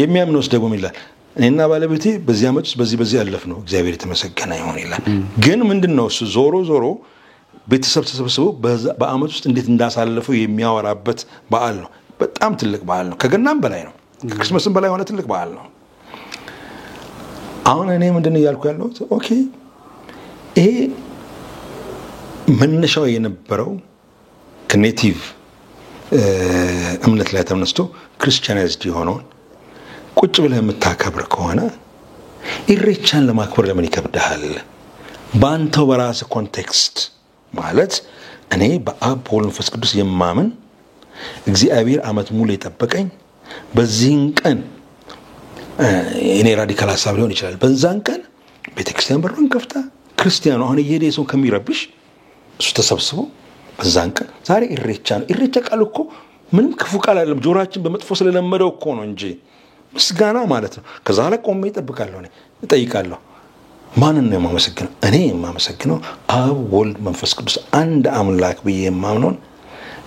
የሚያምነውስ ደግሞ ይላል እኔና ባለቤቴ በዚህ አመት በዚህ አለፍ ነው እግዚአብሔር የተመሰገነ ይሁን ይላል ግን ምንድነው እሱ ዞሮ ቤተሰብ ተሰብስበው በአመት ውስጥ እንዴት እንዳሳለፈው የሚያወራበት በዓል ነው በጣም ትልቅ በዓል ነው ከገናም በላይ ነው ከክርስመስም በላይ ሆነ ትልቅ በዓል ነው አሁን እኔ ምንድነው ያልኩ ያለው ኦኬ ይሄ መነሻው የነበረው ከኔቲቭ እምነት ላይ ተነስቶ ክርስቲያናይዝድ የሆነው ቁጭ ብለህ የምታከብር ከሆነ ኢሬቻን ለማክበር ለምን ይከብዳል ባንተው በራስ ኮንቴክስት ማለት እኔ በአብ ወልድ መንፈስ ቅዱስ የማምን እግዚአብሔር አመት ሙሉ የጠበቀኝ በዚህን ቀን እኔ ራዲካል ሐሳብ ሊሆን ይችላል በዛን ቀን ቤተክርስቲያን በሩን ከፍታ ክርስቲያኑ አሁን የሄደው ከሚረብሽ እሱ ተሰብስቦ በዛን ቀን ዛሬ ኢሬቻ ቃል እኮ ምንም ክፉ ቃል አይደለም ጆሮአችን በመጥፎ ስለለመደው እኮ ነው እንጂ ምስጋና ማለት ነው ከዛ ላይ ቆሜ እጠብቃለሁ እኔ እጠይቃለሁ ማንን ነው የማመሰግነው? እኔ የማመሰግነው አብ ወልድ መንፈስ ቅዱስ አንድ አምላክ ብዬ የማምነውን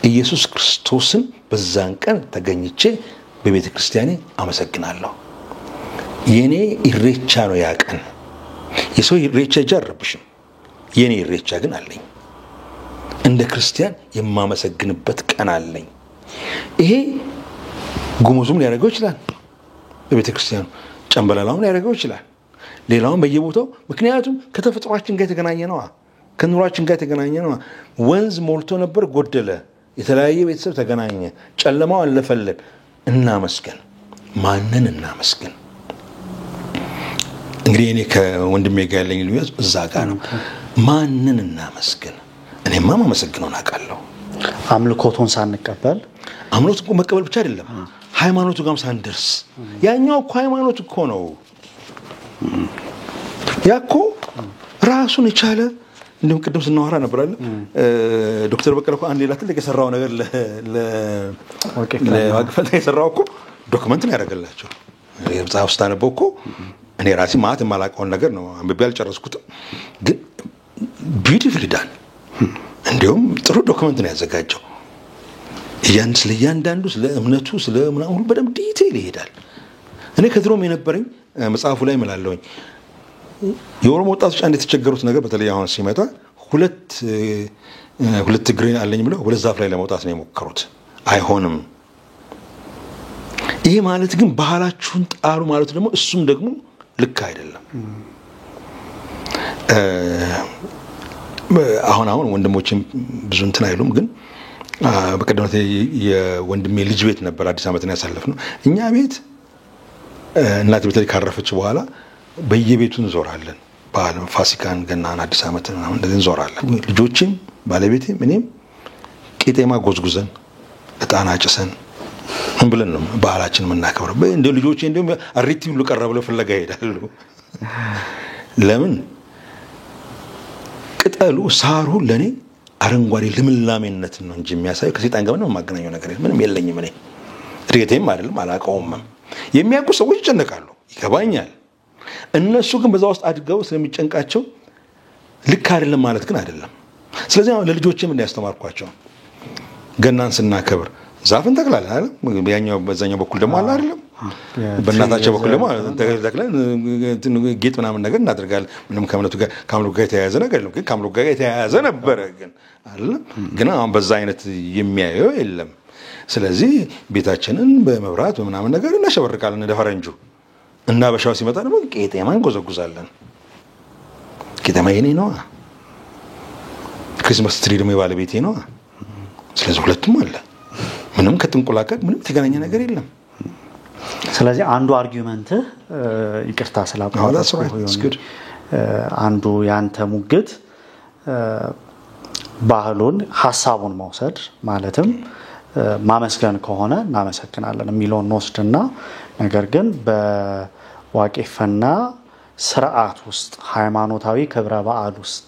ኢየሱስ ክርስቶስን በዛን ቀን ተገኝቼ በቤተ ክርስቲያኔ አመሰግናለሁ። የኔ ኢሬቻ ነው ያ ቀን። የሰው ኢሬቻ ይጀርብሽም፣ የኔ ኢሬቻ ግን አለኝ። እንደ ክርስቲያን የማመሰግንበት ቀን አለኝ። ይሄ ጉሙዙም ሊያደርገው ይችላል፣ በቤተ ክርስቲያኑ ጨምበላላውም ሊያደርገው ይችላል፣ ሌላውም በየቦታው። ምክንያቱም ከተፈጥሯችን ጋር የተገናኘ ነዋ፣ ከኑሯችን ጋር የተገናኘ ነዋ። ወንዝ ሞልቶ ነበር፣ ጎደለ። የተለያየ ቤተሰብ ተገናኘ፣ ጨለማው አለፈልን። እናመስገን። ማንን እናመስገን? እንግዲህ እኔ ከወንድሜ ጋር ያለኝ ልዩነት እዛ ጋር ነው። ማንን እናመስገን? እኔማ ማመሰግነውን አውቃለሁ። አምልኮቱን ሳንቀበል አምልኮት እኮ መቀበል ብቻ አይደለም፣ ሃይማኖቱ ጋርም ሳንደርስ። ያኛው እኮ ሃይማኖት እኮ ነው። ያኮ ራሱን የቻለ እንደም ቅድም ስናወራ ነበር አይደል? ዶክተር በቀለ እኮ አንድ ሌላ ትልቅ የሰራው ነገር ለዋቅፈት የሰራው እኮ ዶክመንት ነው ያደረገላቸው። የመጽሐፍ ውስጥ አነበው እኮ እኔ ራሴ ማለት የማላውቀውን ነገር ነው አንብቤ አልጨረስኩትም፣ ግን ቢዩቲፉሊ ዳን። እንዲሁም ጥሩ ዶክመንት ነው ያዘጋጀው። ስለ እያንዳንዱ ስለ እምነቱ ስለ ምናምን ሁሉ በደንብ ዲቴይል ይሄዳል። እኔ ከድሮም የነበረኝ መጽሐፉ ላይ እምላለሁኝ የኦሮሞ ወጣቶች አንድ የተቸገሩት ነገር በተለይ አሁን ሲመጣ ሁለት እግር አለኝ ብለው ሁለት ዛፍ ላይ ለመውጣት ነው የሞከሩት። አይሆንም። ይሄ ማለት ግን ባህላችሁን ጣሉ ማለት ደግሞ እሱም ደግሞ ልክ አይደለም። አሁን ወንድሞችም ብዙ እንትን አይሉም፣ ግን በቀደምት የወንድሜ ልጅ ቤት ነበር አዲስ ዓመትን ያሳለፍነው። እኛ ቤት እናቴ በተለይ ካረፈች በኋላ በየቤቱ እንዞራለን። በዓል ፋሲካን፣ ገናን፣ አዲስ ዓመትን ምናምን እንደዚህ እንዞራለን። ልጆችም ባለቤቴም እኔም ቄጤማ ጎዝጉዘን እጣን አጭሰን ምን ብለን ነው ባህላችን የምናከብረው። እንደ ልጆቼ እንደውም አሪቲ ሁሉ ቀረ ብለው ፍለጋ ይሄዳሉ። ለምን? ቅጠሉ ሳሩ ለኔ አረንጓዴ ልምላሜነት ነው እንጂ የሚያሳየው ከሰይጣን ጋር ምንም የማገናኘው ነገር ምንም የለኝም። እኔ እድገቴም አይደለም አላውቀውም። የሚያውቁ ሰዎች ይጨነቃሉ፣ ይገባኛል። እነሱ ግን በዛ ውስጥ አድገው ስለሚጨንቃቸው ልክ አይደለም ማለት ግን አይደለም። ስለዚህ አሁን ለልጆቼም እንዲያስተማርኳቸው ገናን ስናከብር ዛፍን ተክላለን አይደል? ያኛው በዛኛው በኩል ደግሞ አለ አይደለም? በእናታቸው በኩል ደግሞ ተክለን ጌጥ ምናምን ነገር እናደርጋለን። ምንም ከእምነቱ ጋር ከአምልኮ ጋር የተያያዘ ነገር የለም፣ ግን ከአምልኮ ጋር የተያያዘ ነበረ ግን አይደለም? ግን አሁን በዛ አይነት የሚያየው የለም። ስለዚህ ቤታችንን በመብራት በምናምን ነገር እናሸበርቃለን እንደ ፈረንጁ። እና በሻው ሲመጣ ደግሞ ቄጤማ እንጎዘጉዛለን። ቄጤማ የኔ ነዋ። ክሪስማስ ትሪ ደግሞ የባለቤቴ ነዋ። ስለዚህ ሁለቱም አለ። ምንም ከጥንቁላቀቅ ምንም የተገናኘ ነገር የለም። ስለዚህ አንዱ አርጊውመንት ይቅርታ ስላቋረጥኩ አንዱ ያንተ ሙግት ባህሉን ሐሳቡን መውሰድ ማለትም ማመስገን ከሆነ እናመሰግናለን የሚለውን ወስድና ነገር ግን በዋቄፈና ስርዓት ውስጥ ሃይማኖታዊ ክብረ በዓል ውስጥ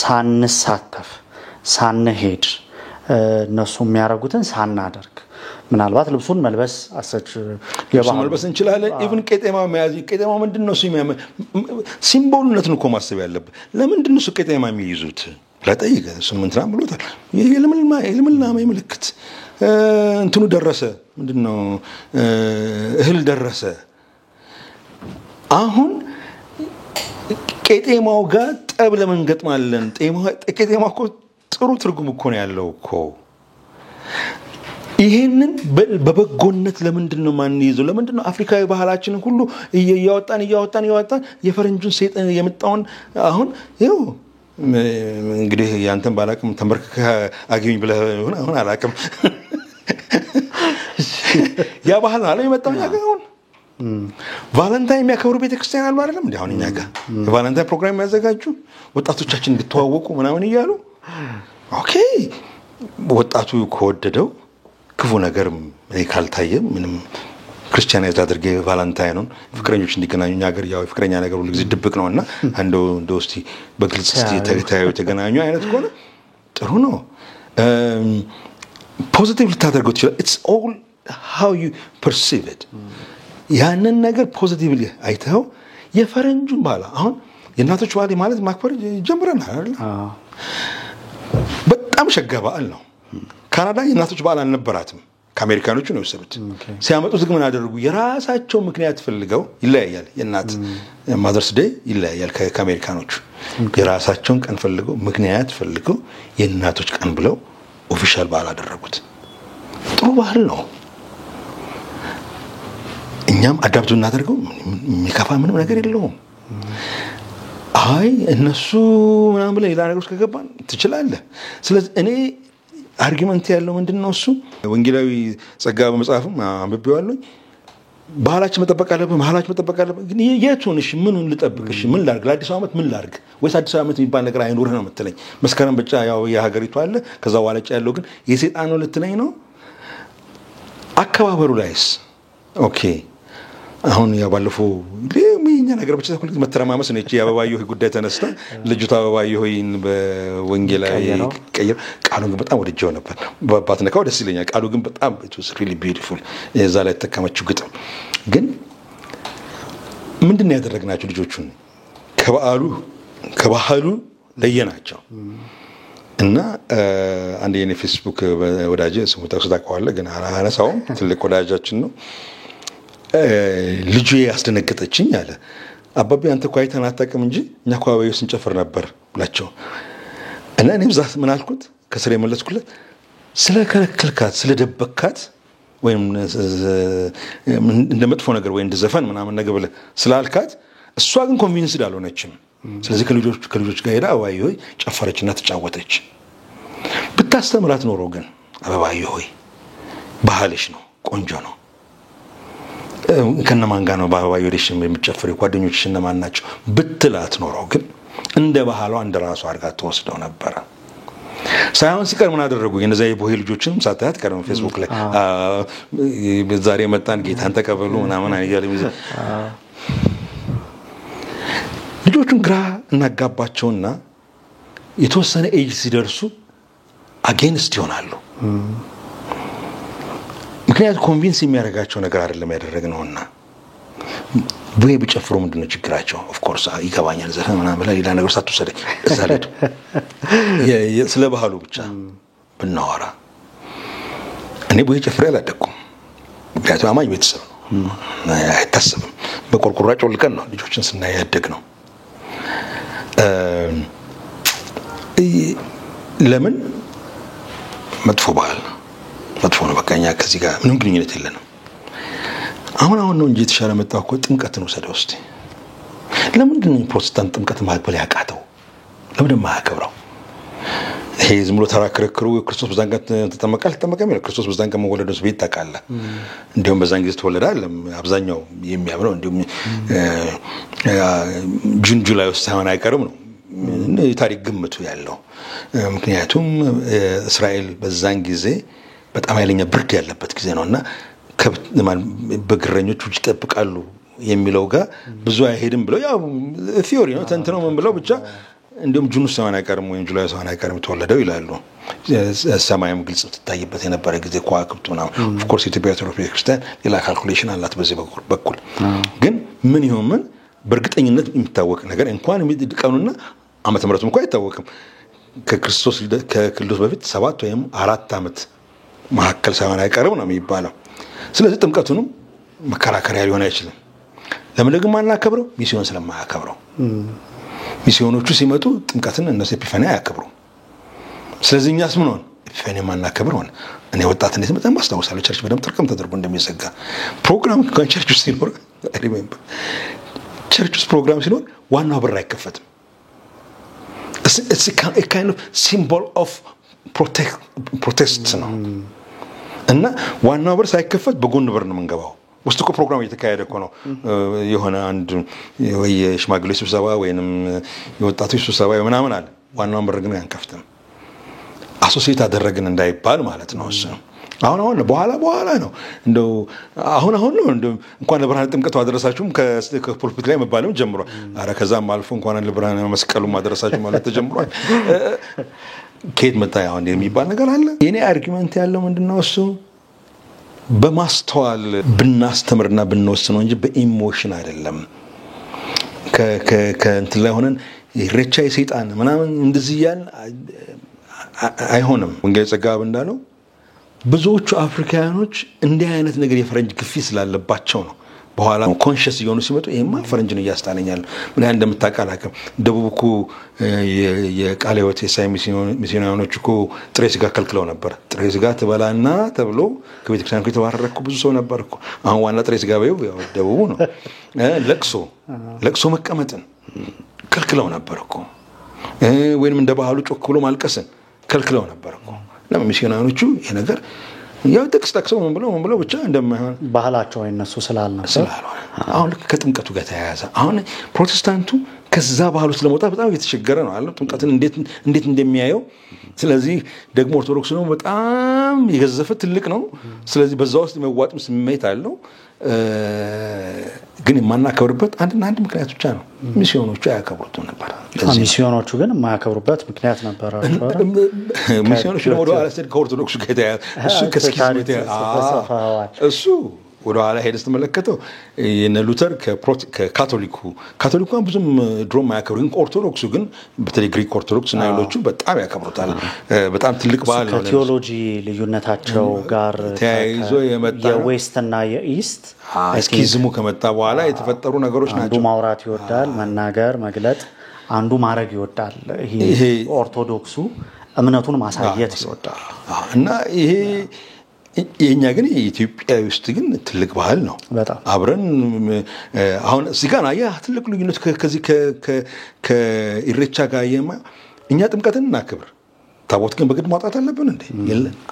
ሳንሳተፍ ሳንሄድ እነሱ የሚያደርጉትን ሳናደርግ ምናልባት ልብሱን መልበስ አሰች የባህል መልበስ እንችላለን። ኢቭን ቄጤማ መያዝ ቄጤማ ምንድነው ሲምቦልነትን እኮ ማሰብ ያለበት። ለምንድነው እሱ ቄጤማ የሚይዙት ለጠይቀ ስምንት ነው ብሎታል። የልምላሜ ምልክት እንትኑ ደረሰ ምንድነው እህል ደረሰ። አሁን ቄጤማው ጋር ጠብ ለምን ገጥማለን? ቄጤማው እኮ ጥሩ ትርጉም እኮ ነው ያለው እኮ። ይሄንን በበጎነት ለምንድነው ማን ይዘው? ለምንድነው አፍሪካዊ ባህላችንን ሁሉ እያወጣን የፈረንጁን ሰይጣን የመጣውን አሁን ይኸው እንግዲህ ያንተን ባላቅም ተንበርክከ አግኝ ብለህ አሁን አላቅም ያ ባህል አለ የመጣው ያጋውን ቫለንታይን የሚያከብሩ ቤተክርስቲያን አሉ አይደለም? እንዴ አሁን እኛ ጋር ቫለንታይን ፕሮግራም የሚያዘጋጁ ወጣቶቻችን እንድትዋወቁ ምናምን ይያሉ። ኦኬ ወጣቱ ከወደደው ክፉ ነገር ካልታየ ምንም ክርስቲያናይዝ አድርገ ቫለንታይኑን ፍቅረኞች እንዲገናኙ ሀገር ያው ፍቅረኛ ነገር ሁሉ ጊዜ ድብቅ ነውና እንደው እስቲ በግልጽ ተታዩ ተገናኙ አይነት ከሆነ ጥሩ ነው። ፖዚቲቭ ልታደርገው ትችላለህ። it's all how you perceive it። ያንን ነገር ፖዚቲቭሊ አይተው የፈረንጁን ባላ አሁን የእናቶች በዓል ማለት ማክበር ጀምረናል አይደል? በጣም ሸጋ በዓል ነው። ካናዳ የእናቶች በዓል አልነበራትም። ከአሜሪካኖቹ ነው የወሰዱት። ሲያመጡት ግን ምን አደረጉ? የራሳቸው ምክንያት ፈልገው ይለያያል። የእናት ማዘርስ ዴይ ይለያያል ከአሜሪካኖቹ። የራሳቸውን ቀን ፈልገው ምክንያት ፈልገው የእናቶች ቀን ብለው ኦፊሻል በዓል አደረጉት። ጥሩ ባህል ነው። እኛም አዳፕት እናደርገው የሚከፋ ምንም ነገር የለውም። አይ እነሱ ምናምን ብለህ ሌላ ነገር ውስጥ ከገባን ትችላለህ። ስለዚህ እኔ አርጊመንት ያለው ምንድነው እሱ ወንጌላዊ ጸጋ በመጽሐፍም አንብቤዋለሁ። ባህላችን መጠበቅ አለብን፣ ባህላችን መጠበቅ አለብን። ግን የቱን እሺ ምኑን ልጠብቅ? እሺ ምን ላድርግ? ለአዲስ ዓመት ምን ላድርግ? ወይስ አዲስ ዓመት የሚባል ነገር አይኖርህ ነው የምትለኝ? መስከረም ብቻ ያው የሀገሪቱ አለ፣ ከዛ ዋለጭ ያለው ግን የሰይጣን ነው ልትለኝ ነው? አከባበሩ ላይስ ኦኬ አሁን ያው ባለፈው ለምን ነገር ብቻ ሁሉ መተረማመስ ነው። እቺ አበባየሁ ጉዳይ ተነስታ ልጅቷ አበባየሁን በወንጌላዊ ቀይር ቃሉን ግን በጣም ወድጄው ነበር። ባትነካው ደስ ይለኛል። ቃሉ ግን በጣም it was really beautiful። የዛ ላይ ተከማችሁ ግጥም ግን ምንድነው ያደረግናቸው? ልጆቹን ከባህሉ ለየናቸው እና አንድ የኔ ፌስቡክ ወዳጄ ስሙ ታውቃለህ ግን አላነሳውም። ትልቅ ወዳጃችን ነው። ልጁ ያስደነገጠችኝ አለ አባቢ አንተ እኮ አይተን አታውቅም እንጂ እኛ እኮ አበባየሁ ስንጨፍር ነበር ብላቸው እና እኔም ዛት ምን አልኩት? ከስር የመለስኩለት ስለከለከልካት ስለደበካት ወይም እንደ መጥፎ ነገር ወይ እንደ ዘፈን ምናምን ነገር ብለህ ስላልካት እሷ ግን ኮንቪንስድ አልሆነችም። ስለዚህ ከልጆች ጋር ሄዳ አበባየሁ ጨፈረችና ተጫወተች። ብታስተምራት ኖሮ ግን አበባየሁ ባህልሽ ነው፣ ቆንጆ ነው፣ ከነማን ጋር ነው በአበባየሁ ደሽም የሚጨፍሩ ጓደኞችሽ እነማን ናቸው ብትላት ኖሮ ግን እንደ ባህሏ እንደ ራሷ አድርጋ ተወስደው ነበር። ሳይሆን ሲቀር ምን አደረጉ? የነዛ የቦሄ ልጆችንም ሳታያት ቀርም ፌስቡክ ላይ ዛሬ መጣን ጌታን ተቀበሉ ምናምን አይያለም። ልጆቹን ግራ እናጋባቸውና የተወሰነ ኤጅ ሲደርሱ አጌንስት ይሆናሉ። ምክንያቱም ኮንቪንስ የሚያደርጋቸው ነገር አይደለም ያደረግነውና ወይ ቢጨፍሩ ምንድነው ችግራቸው? ኦፍ ኮርስ ይገባኛል ዘፈን ምናምን ብላ ሌላ ነገር ሳትወሰደኝ እዛለድ ስለ ባህሉ ብቻ ብናወራ እኔ ወይ ጨፍሬ አላደኩም። ምክንያቱም አማኝ ቤተሰብ ነው አይታሰብም። በቆርቆራቸው ልቀን ነው ልጆችን ስናያደግ ነው። ለምን መጥፎ ባህል መጥፎ ነው። በቃኛ ከዚህ ጋር ምንም ግንኙነት የለንም። አሁን ነው እንጂ የተሻለ መጣው እኮ ጥምቀትን ወሰደው እስቲ። ለምንድን ነው ፕሮቴስታንት ጥምቀት ማክበር ያቃተው? ለምን ማያከብረው? ይሄ ዝም ብሎ ተራክረክሩ ክርስቶስ በዛን ቀን ተጠመቀም ይላል። ክርስቶስ በዛን ቀን መወለዱን ቤት ታውቃለህ። እንደውም በዛን ጊዜ ተወለደ አይደለም አብዛኛው የሚያምነው። እንደውም ጁላይ ውስጥ ሳይሆን አይቀርም ነው የታሪክ ግምቱ ያለው። ምክንያቱም እስራኤል በዛን ጊዜ በጣም ኃይለኛ ብርድ ያለበት ጊዜ ነውና በግረኞች ውጭ ይጠብቃሉ የሚለው ጋር ብዙ አይሄድም ብለው ያው ቲዮሪ ነው ተንትነው ምን ብለው ብቻ እንደውም ጁን ሳይሆን አይቀርም ወይም ጁላይ ሳይሆን አይቀርም ተወለደው ይላሉ። ሰማይም ግልጽ ተታይበት የነበረ ጊዜ ከዋክብት ምናምን ኦፍ ኮርስ ኢትዮጵያ ኦርቶዶክስ ክርስቲያን ሌላ ካልኩሌሽን አላት በዚህ በኩል ግን ምን ይሁን ምን በእርግጠኝነት የሚታወቅ ነገር እንኳን የሚድቀኑና ዓመተ ምሕረቱም እንኳን አይታወቅም። ከክርስቶስ በፊት 7 ወይም 4 ዓመት ማከል ሳይሆን አይቀርም ነው የሚባለው። ስለዚህ ጥምቀቱንም መከራከሪያ ሊሆን አይችልም። ለምን ደግሞ ማናከብረው? ሚስዮን ስለማያከብረው። ሚስዮኖቹ ሲመጡ ጥምቀትን እነሱ ኤፒፋኒ አያከብሩ። ስለዚህ እኛስ ምን ሆነ? ኤፒፋኒ ማናከብረው ሆነ። እኔ ወጣትነት በጣም ማስታወሳለሁ። ቸርች በደም ተርከም ተደርጎ እንደሚዘጋ ፕሮግራም ከቸርች ውስጥ ሲኖር ሪሜምበር ቸርች ውስጥ ፕሮግራም ሲኖር ዋናው በር አይከፈትም። it's a kind of symbol of protest ነው እና ዋናው በር ሳይከፈት በጎን በር ነው የምንገባው። ውስጥ እኮ ፕሮግራም እየተካሄደ እኮ ነው። የሆነ አንድ ወይ የሽማግሌዎች ስብሰባ ወይንም የወጣቶች ስብሰባ ምናምን አለ። ዋናው በር ግን አንከፍትም። አሶሲዬት አደረግን እንዳይባል ማለት ነው እሱ። አሁን በኋላ ነው እንደው አሁን ነው እንደው እንኳን ለብርሃነ ጥምቀቱ አደረሳችሁም ከፖልፒት ላይ መባልም ጀምሯል። አረ ከዛም አልፎ እንኳን ለብርሃነ መስቀሉ ማደረሳችሁ ማለት ተጀምሯል። ከየት መጣ ያው እንደሚባል ነገር አለ። የኔ አርጊመንት ያለው ምንድነው እሱ በማስተዋል ብናስተምርና ብንወስነው እንጂ በኢሞሽን አይደለም። ከእንትን ላይ ሆነን ኢሬቻ የሰይጣን ምናምን እንደዚህ ያን አይሆንም። ወንጌል ጸጋብ እንዳለው ብዙዎቹ አፍሪካውያኖች እንዲህ አይነት ነገር የፈረንጅ ግፊት ስላለባቸው ነው በኋላ ኮንሽስ እየሆኑ ሲመጡ ይሄማ ፈረንጅ ነው እያስጣለኛል ምን ያህል እንደምታቃላከም ደቡብ እኮ የቃለ ሕይወት የሳይ ሚስዮናውያኖች እኮ ጥሬ ስጋ ከልክለው ነበር። ጥሬ ስጋ ትበላና ተብሎ ከቤተክርስቲያን እኮ የተባረረኩ ብዙ ሰው ነበር እኮ። አሁን ዋና ጥሬ ስጋ በይው ያው ደቡቡ ነው። ለቅሶ መቀመጥን ከልክለው ነበር እኮ። ወይንም እንደ ባህሉ ጮክ ብሎ ማልቀስን ከልክለው ነበር እኮ። ለምን ሚስዮናውያኖቹ ይሄ ነገር ያው ተክስተክሰው ምን ብለው ብቻ እንደማይሆን ባህላቸው አይነሱ ስላልነበር አሁን ልክ ከጥምቀቱ ጋር ተያያዘ። አሁን ፕሮቴስታንቱ ከዛ ባህል ውስጥ ለመውጣት በጣም እየተቸገረ ነው አለ ጥምቀትን እንዴት እንደሚያየው። ስለዚህ ደግሞ ኦርቶዶክስ ነው በጣም የገዘፈ ትልቅ ነው። ስለዚህ በዛ ውስጥ የመዋጥም ስሜት አለው። ግን የማናከብርበት አንድ ምክንያት ብቻ ነው። ሚስዮኖቹ አያከብሩትም ነበር። ሚስዮኖቹ ግን የማያከብሩበት ምክንያት ነበር። ሚስዮኖቹ ደግሞ ወደ ኋላ ስትሄድ ከኦርቶዶክሱ ጋር የተያያዘ እሱ ከስኪዝም እሱ ወደ ኋላ ሄደህ ስትመለከተው የነ ሉተር ከካቶሊኩ ብዙም ድሮ ማያከብሩ ግን ኦርቶዶክሱ ግን በተለይ ግሪክ ኦርቶዶክስ እና ሌሎቹ በጣም ያከብሩታል። በጣም ትልቅ ባህል ነው። ከቴዎሎጂ ልዩነታቸው ጋር ተያይዞ የመጣ የዌስት እና የኢስት ስኪዝሙ ከመጣ በኋላ የተፈጠሩ ነገሮች ናቸው። አንዱ ማውራት ይወዳል፣ መናገር፣ መግለጥ፣ አንዱ ማድረግ ይወዳል። ይሄ ኦርቶዶክሱ እምነቱን ማሳየት ይወዳል እና ይሄ የኛ ግን የኢትዮጵያ ውስጥ ግን ትልቅ ባህል ነው። አብረን አሁን እዚህ ጋር አያ ትልቅ ልዩነት ከዚህ ከኢሬቻ ጋር እኛ ጥምቀትን እናክብር፣ ታቦት ግን በግድ ማውጣት አለብን እንዴ?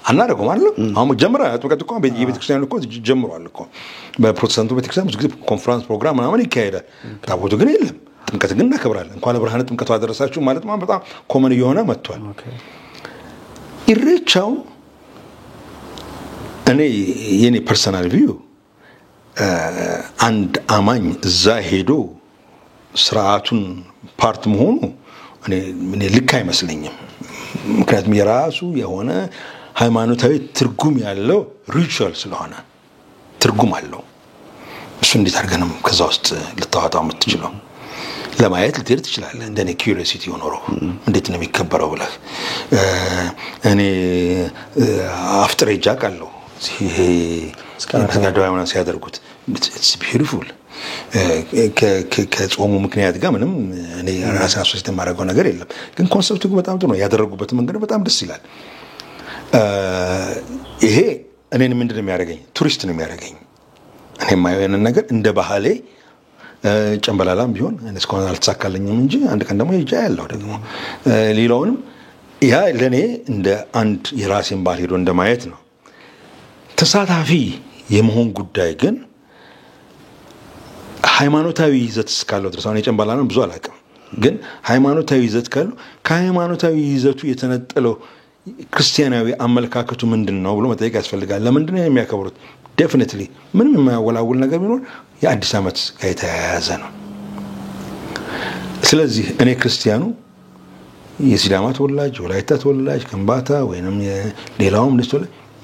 አናደርገውም አይደል? አሁን ጀምራ ጥምቀት እኮ የቤተክርስቲያን እኮ ጀምሯል እኮ። በፕሮቴስታንቱ ቤተክርስቲያን ብዙ ጊዜ ኮንፈረንስ ፕሮግራም ምናምን ይካሄዳል። ታቦቱ ግን የለም። ጥምቀት ግን እናከብራለን። እንኳን ለብርሃነ ጥምቀቱ አደረሳችሁ ማለት በጣም ኮመን እየሆነ መጥቷል። ኢሬቻው እኔ የኔ ፐርሰናል ቪው አንድ አማኝ እዛ ሄዶ ስርዓቱን ፓርት መሆኑ እኔ ልክ አይመስለኝም። ምክንያቱም የራሱ የሆነ ሃይማኖታዊ ትርጉም ያለው ሪቹዋል ስለሆነ ትርጉም አለው። እሱ እንዴት አድርገንም ከዛ ውስጥ ልታወጣው የምትችለው ለማየት ልትሄድ ትችላለህ። እንደኔ ኪዩሪዮሲቲ ሆኖ እንዴት ነው የሚከበረው ብለህ እኔ አፍጥሬ ጃቃለሁ ይሄ ስካዳው ምናምን ሲያደርጉት ኢትስ ቢዩቲፉል። ከጾሙ ምክንያት ጋር ምንም እኔ ራሴ አሶሲየት የማደርገው ነገር የለም። ግን ኮንሰፕቱ በጣም ጥሩ ነው። ያደረጉበት መንገድ በጣም ደስ ይላል። ይሄ እኔን ምንድን ነው የሚያደርገኝ? ቱሪስት ነው የሚያደርገኝ። እኔ የማየው ያንን ነገር እንደ ባህሌ ጨምበላላም ቢሆን እስካሁን አልተሳካልኝም እንጂ አንድ ቀን ደግሞ ሄጄ ያለው ደግሞ ሌላውንም ያ ለኔ እንደ አንድ የራሴን ባህል ሄዶ እንደማየት ነው። ተሳታፊ የመሆን ጉዳይ ግን ሃይማኖታዊ ይዘት እስካለው ድረስ አሁን የጨምበላላን ብዙ አላውቅም፣ ግን ሃይማኖታዊ ይዘት ካለው ከሃይማኖታዊ ይዘቱ የተነጠለው ክርስቲያናዊ አመለካከቱ ምንድን ነው ብሎ መጠየቅ ያስፈልጋል። ለምንድን ነው የሚያከብሩት? ዴፊኒትሊ ምንም የማያወላውል ነገር ቢኖር የአዲስ ዓመት ጋር የተያያዘ ነው። ስለዚህ እኔ ክርስቲያኑ የሲዳማ ተወላጅ፣ ወላይታ ተወላጅ፣ ከምባታ ወይንም ሌላውም ልጅ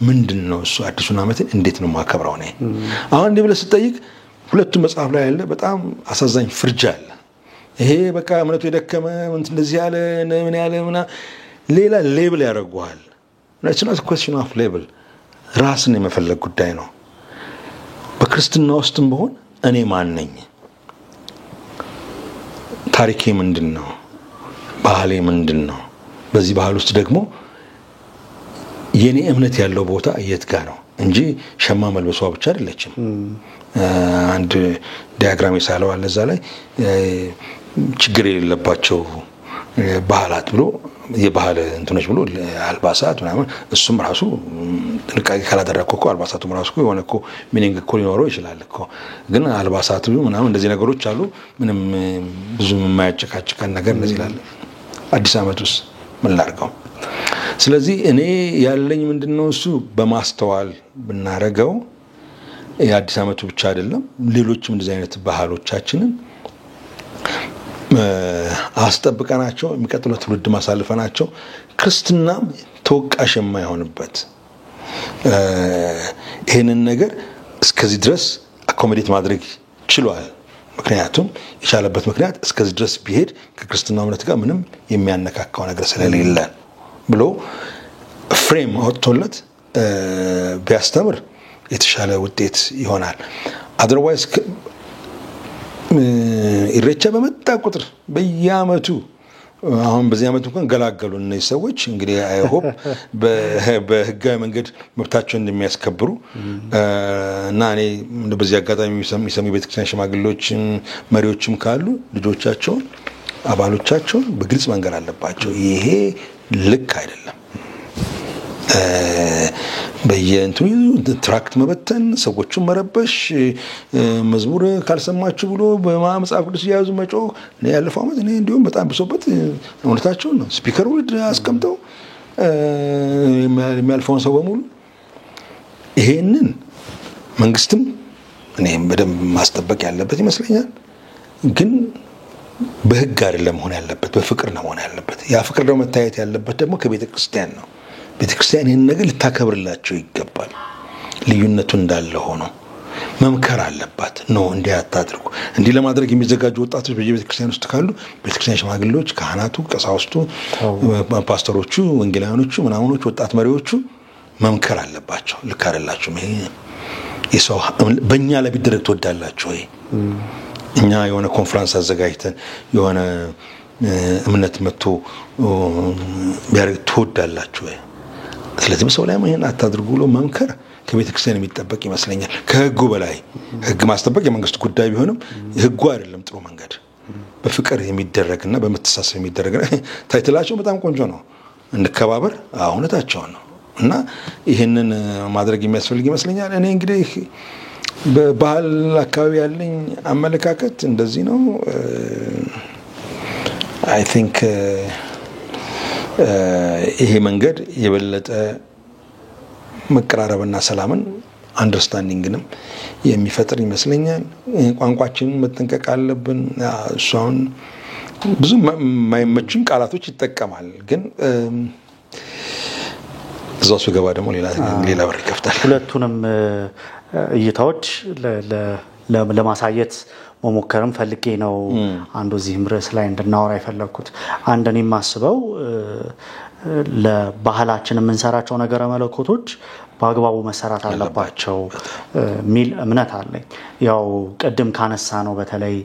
ምንድን ነው እሱ አዲሱን ዓመትን እንዴት ነው ማከብረው ነው? አሁን እንዲህ ብለህ ስትጠይቅ ሁለቱም መጽሐፍ ላይ ያለ በጣም አሳዛኝ ፍርጃ አለ። ይሄ በቃ እምነቱ የደከመ እንደዚህ ያለ ምን ያለ ምና ሌላ ሌብል ያደርጉሃል። it's not a question of label፣ ራስን የመፈለግ ጉዳይ ነው። በክርስትና ውስጥም በሆን እኔ ማን ነኝ? ታሪኬ ምንድን ነው? ባህሌ ምንድን ነው? በዚህ ባህል ውስጥ ደግሞ የኔ እምነት ያለው ቦታ የት ጋር ነው እንጂ ሸማ መልበሷ ብቻ አይደለችም። አንድ ዲያግራም የሳለው አለ እዛ ላይ ችግር የሌለባቸው ባህላት ብሎ የባህል እንትኖች ብሎ አልባሳት ምናምን እሱም ራሱ ጥንቃቄ ካላደረግኩ እኮ አልባሳቱም ራሱ የሆነ እኮ ሚኒንግ እኮ ሊኖረው ይችላል እኮ። ግን አልባሳቱ ምናምን እንደዚህ ነገሮች አሉ። ምንም ብዙ የማያጨቃጭቀን ነገር እንደዚህ ይላል። አዲስ ዓመት ውስጥ ምን ላድርገው? ስለዚህ እኔ ያለኝ ምንድነው እሱ በማስተዋል ብናረገው የአዲስ ዓመቱ ብቻ አይደለም ሌሎችም እንደዚህ አይነት ባህሎቻችንን አስጠብቀናቸው የሚቀጥለው ትውልድ ማሳልፈናቸው ክርስትናም ተወቃሽ የማይሆንበት ይሄንን ነገር እስከዚህ ድረስ አኮሞዴት ማድረግ ችሏል ምክንያቱም የቻለበት ምክንያት እስከዚህ ድረስ ቢሄድ ከክርስትናው እምነት ጋር ምንም የሚያነካካው ነገር ስለሌለ ብሎ ፍሬም አውጥቶለት ቢያስተምር የተሻለ ውጤት ይሆናል። አዘርዋይስ ኢሬቻ በመጣ ቁጥር በየአመቱ አሁን በዚህ አመት እንኳን ገላገሉ እነዚህ ሰዎች እንግዲህ አይ ሆፕ በህጋዊ መንገድ መብታቸውን እንደሚያስከብሩ እና እኔ በዚህ አጋጣሚ የሚሰሙ ቤተክርስቲያን ሽማግሌዎችም መሪዎችም ካሉ ልጆቻቸውን አባሎቻቸውን በግልጽ መንገር አለባቸው። ይሄ ልክ አይደለም። በየእንትኑ ትራክት መበተን፣ ሰዎችን መረበሽ፣ መዝሙር ካልሰማችሁ ብሎ በመጽሐፍ ቅዱስ ያዙ መጮህ እኔ ያለፈው አመት እኔ እንዲሁም በጣም ብሶበት እውነታቸውን ነው። ስፒከር ውድ አስቀምጠው የሚያልፈውን ሰው በሙሉ ይሄንን መንግስትም እኔም በደንብ ማስጠበቅ ያለበት ይመስለኛል። ግን በህግ አይደለም መሆን ያለበት፣ በፍቅር ነው መሆን ያለበት። ያ ፍቅር ደግሞ መታየት ያለበት ደግሞ ከቤተ ክርስቲያን ነው። ቤተክርስቲያን ይሄን ነገር ልታከብርላቸው ይገባል። ልዩነቱ እንዳለ ሆኖ መምከር አለባት። ነው እንዲህ አታድርጉ። እንዲህ ለማድረግ የሚዘጋጁ ወጣቶች በየቤተክርስቲያን ውስጥ ካሉ ቤተክርስቲያን ሽማግሌዎች፣ ካህናቱ፣ ቀሳውስቱ፣ ፓስተሮቹ፣ ወንጌላውያኖቹ፣ ምናምኖቹ፣ ወጣት መሪዎቹ መምከር አለባቸው። ልክ አይደላችሁም። ይሄ የሰው በእኛ ላይ ቢደረግ ትወዳላችሁ ወይ? እኛ የሆነ ኮንፈረንስ አዘጋጅተን የሆነ እምነት መጥቶ ቢያደርግ ትወዳላችሁ ወይ? ስለዚህ ሰው ላይ ምን አታድርጉ ብሎ መምከር ከቤተክርስቲያን የሚጠበቅ ይመስለኛል። ከህጉ በላይ ህግ ማስጠበቅ የመንግስት ጉዳይ ቢሆንም ህጉ አይደለም ጥሩ መንገድ። በፍቅር የሚደረግና በመተሳሰብ የሚደረግ ታይትላቸው በጣም ቆንጆ ነው። እንከባበር እውነታቸው ነው እና ይሄንን ማድረግ የሚያስፈልግ ይመስለኛል። እኔ እንግዲህ በባህል አካባቢ ያለኝ አመለካከት እንደዚህ ነው። I think ይሄ መንገድ የበለጠ መቀራረብና ሰላምን አንደርስታንዲንግንም የሚፈጥር ይመስለኛል። ቋንቋችንን መጠንቀቅ አለብን። እሷን ብዙ የማይመቹን ቃላቶች ይጠቀማል፣ ግን እዛው ገባ ደግሞ ሌላ በር ይከፍታል። ሁለቱንም እይታዎች ለማሳየት መሞከርም ፈልጌ ነው አንዱ እዚህም ርዕስ ላይ እንድናወራ የፈለኩት። አንደኔ ማስበው ለባህላችን የምንሰራቸው ነገረ መለኮቶች በአግባቡ መሰራት አለባቸው ሚል እምነት አለኝ። ያው ቀደም ካነሳ ነው በተለይ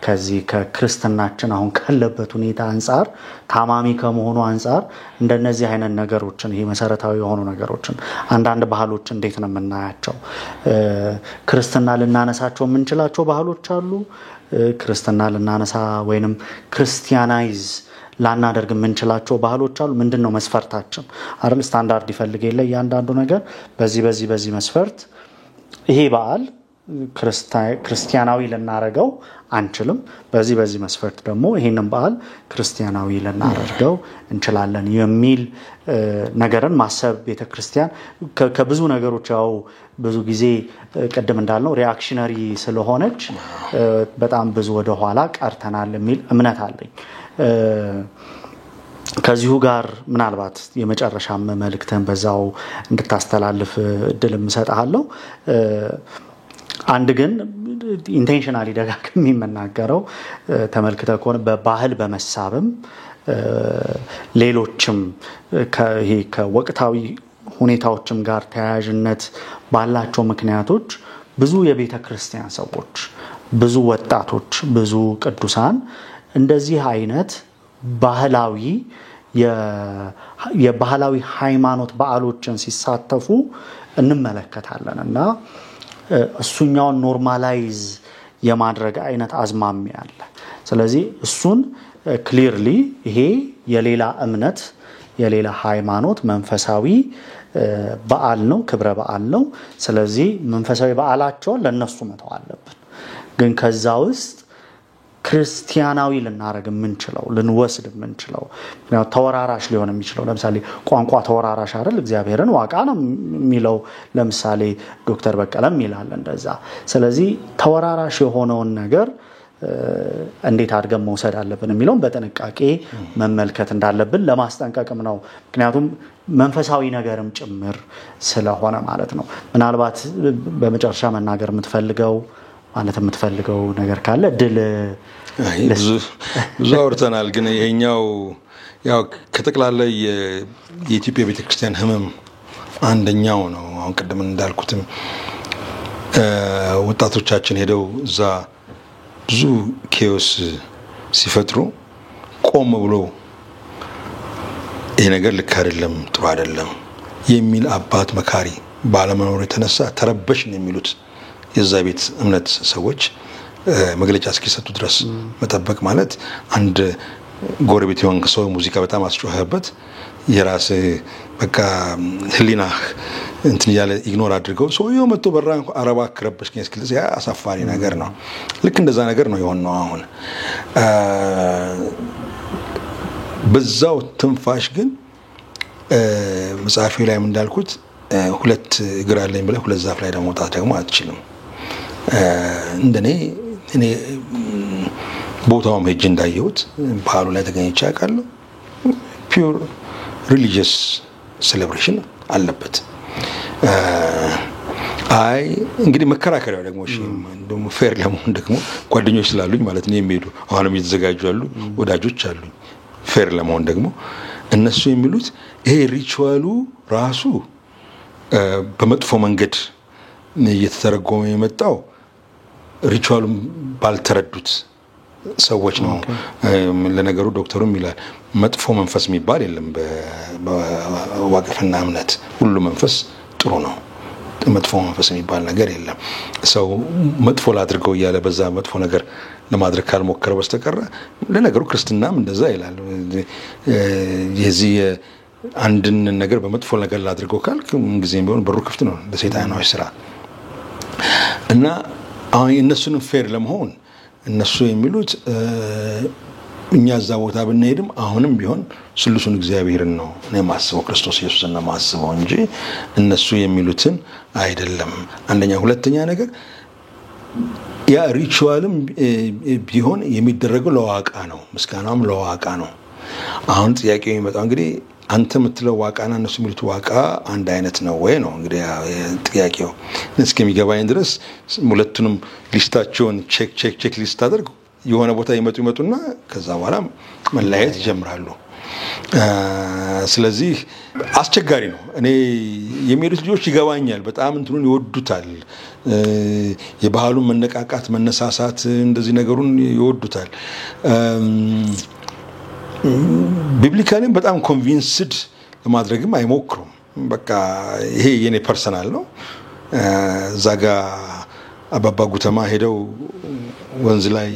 ከዚህ ከክርስትናችን አሁን ካለበት ሁኔታ አንፃር ታማሚ ከመሆኑ አንፃር እንደነዚህ አይነት ነገሮችን ይሄ መሰረታዊ የሆኑ ነገሮችን አንዳንድ ባህሎች እንዴት ነው የምናያቸው? ክርስትና ልናነሳቸው የምንችላቸው ባህሎች አሉ። ክርስትና ልናነሳ ወይንም ክርስቲያናይዝ ላናደርግ የምንችላቸው ባህሎች አሉ። ምንድነው መስፈርታችን? አይደል ስታንዳርድ ይፈልግ የለ ያንዳንዱ ነገር በዚህ መስፈርት ይሄ በዓል ክርስቲያናዊ ልናረገው አንችልም፣ በዚህ መስፈርት ደግሞ ይሄንን በዓል ክርስቲያናዊ ልናደርገው እንችላለን የሚል ነገርን ማሰብ ቤተክርስቲያን ከብዙ ነገሮች ያው ብዙ ጊዜ ቀደም እንዳልነው ሪአክሽነሪ ስለሆነች በጣም ብዙ ወደ ኋላ ቀርተናል የሚል እምነት አለኝ። ከዚሁ ጋር ምናልባት የመጨረሻ መልእክትን በዛው እንድታስተላልፍ እድል እሰጥሃለሁ። አንድ ግን ኢንቴንሽናሊ ደጋግሜ የምናገረው ተመልክተ ከሆነ በባህል በመሳብም ሌሎችም ከወቅታዊ ሁኔታዎችም ጋር ተያያዥነት ባላቸው ምክንያቶች ብዙ የቤተ ክርስቲያን ሰዎች፣ ብዙ ወጣቶች፣ ብዙ ቅዱሳን እንደዚህ አይነት የባህላዊ ሃይማኖት በዓሎችን ሲሳተፉ እንመለከታለን እና እሱኛውን ኖርማላይዝ የማድረግ አይነት አዝማሚያ አለ። ስለዚህ እሱን ክሊርሊ ይሄ የሌላ እምነት የሌላ ሃይማኖት መንፈሳዊ በዓል ነው፣ ክብረ በዓል ነው። ስለዚህ መንፈሳዊ በዓላቸውን ለነሱ መተው አለብን። ግን ከዛ ውስጥ ክርስቲያናዊ ልናረግ የምንችለው ልንወስድ የምንችለው ተወራራሽ ሊሆን የሚችለው ለምሳሌ ቋንቋ ተወራራሽ አይደል? እግዚአብሔርን ዋቃ ነው የሚለው ለምሳሌ ዶክተር በቀለም ይላል እንደዛ። ስለዚህ ተወራራሽ የሆነውን ነገር እንዴት አድርገን መውሰድ አለብን የሚለውን በጥንቃቄ መመልከት እንዳለብን ለማስጠንቀቅም ነው። ምክንያቱም መንፈሳዊ ነገርም ጭምር ስለሆነ ማለት ነው። ምናልባት በመጨረሻ መናገር የምትፈልገው ማለት የምትፈልገው ነገር ካለ ድል ብዙ አውርተናል። ግን ይሄኛው ያው ከተቀላለ የኢትዮጵያ ቤተክርስቲያን ህመም አንደኛው ነው። አሁን ቀደም እንዳልኩትም ወጣቶቻችን ሄደው እዛ ብዙ ኬዮስ ሲፈጥሩ ቆም ብሎ ይሄ ነገር ልክ አይደለም፣ ጥሩ አይደለም የሚል አባት መካሪ ባለመኖር የተነሳ ተረበሽን የሚሉት የዛ ቤት እምነት ሰዎች መግለጫ እስኪሰጡ ድረስ መጠበቅ ማለት አንድ ጎረቤት የሆንክ ሰው ሙዚቃ በጣም አስጮኸበት የራስ በቃ ህሊና እንትን ያለ ኢግኖር አድርገው ሰውየው መጥቶ በራ አረባ ከረበሽ ከስክልስ ያ አሳፋሪ ነገር ነው። ልክ እንደዛ ነገር ነው የሆነው። አሁን በዛው ትንፋሽ ግን መጽሐፌ ላይም እንዳልኩት ሁለት እግር አለኝ ብለህ ሁለት ዛፍ ላይ መውጣት ደግሞ አትችልም። እኔ ቦታውም ሄጄ እንዳየሁት ባህሉ ላይ ተገኝቼ አውቃለሁ። ፒውር ሪሊጂየስ ሴሌብሬሽን አለበት። አይ እንግዲህ መከራከሪያው ደግሞ እንደውም ፌር ለመሆን ደግሞ ጓደኞች ስላሉኝ ማለት ነው የሚሄዱ አሁንም እየተዘጋጁ ያሉ ወዳጆች አሉኝ። ፌር ለመሆን ደግሞ እነሱ የሚሉት ይሄ ሪቹዋሉ ራሱ በመጥፎ መንገድ እየተተረጎመ የመጣው ሪቹዋሉን ባልተረዱት ሰዎች ነው። ለነገሩ ዶክተሩም ይላል መጥፎ መንፈስ የሚባል የለም በዋቅፍና እምነት። ሁሉ መንፈስ ጥሩ ነው፣ መጥፎ መንፈስ የሚባል ነገር የለም። ሰው መጥፎ ላድርገው እያለ በዛ መጥፎ ነገር ለማድረግ ካልሞከረ በስተቀር ለነገሩ ክርስትናም እንደዛ ይላል። የዚህ አንድን ነገር በመጥፎ ነገር ላድርገው ካልክ ምንጊዜም ቢሆን በሩ ክፍት ነው ለሰይጣናዊ ስራ። እና አሁን እነሱንም ፌር ለመሆን እነሱ የሚሉት እኛ እዛ ቦታ ብንሄድም አሁንም ቢሆን ስሉሱን እግዚአብሔርን ነው እኔ ማስበው፣ ክርስቶስ ኢየሱስን ነው ማስበው እንጂ እነሱ የሚሉትን አይደለም። አንደኛ። ሁለተኛ ነገር ያ ሪቹዋልም ቢሆን የሚደረገው ለዋቃ ነው፣ ምስጋናም ለዋቃ ነው። አሁን ጥያቄው የሚመጣው እንግዲህ አንተ የምትለው ዋቃና እነሱ የሚሉት ዋቃ አንድ አይነት ነው ወይ ነው እንግዲህ ጥያቄው። እስከሚገባኝ ድረስ ሁለቱንም ሊስታቸውን ቼክ ሊስት አድርግ የሆነ ቦታ ይመጡና ከዛ በኋላ መለያየት ይጀምራሉ። ስለዚህ አስቸጋሪ ነው። እኔ የሚሄዱት ልጆች ይገባኛል፣ በጣም እንትኑን ይወዱታል፣ የባህሉን መነቃቃት መነሳሳት እንደዚህ ነገሩን ይወዱታል። ቢብሊካሊም በጣም ኮንቪንስድ ለማድረግም አይሞክሩም። በቃ ይሄ የኔ ፐርሰናል ነው። ዛጋ አባባ ጉተማ ሄደው ወንዝ ላይ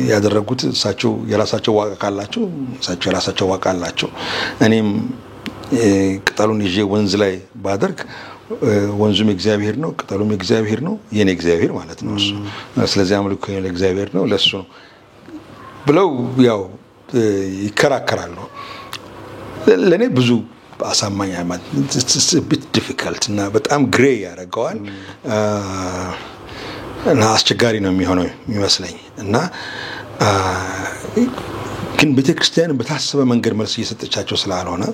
ያደረጉት እሳቸው የራሳቸው ዋቃ ካላቸው እሳቸው የራሳቸው ዋቃ አላቸው። እኔም ቅጠሉን ይዤ ወንዝ ላይ ባደርግ ወንዙም እግዚአብሔር ነው፣ ቅጠሉም እግዚአብሔር ነው፣ የኔ እግዚአብሔር ማለት ነው እሱ። ስለዚህ አምልኮ ለእግዚአብሔር ነው፣ ለሱ ነው ብለው ያው ይከራከራሉ። ለኔ ብዙ አሳማኝ ቢት ዲፊካልት እና በጣም ግሬ ያደርገዋል እና አስቸጋሪ ነው የሚሆነው የሚመስለኝ። እና ግን ቤተክርስቲያን በታሰበ መንገድ መልስ እየሰጠቻቸው ስላልሆነ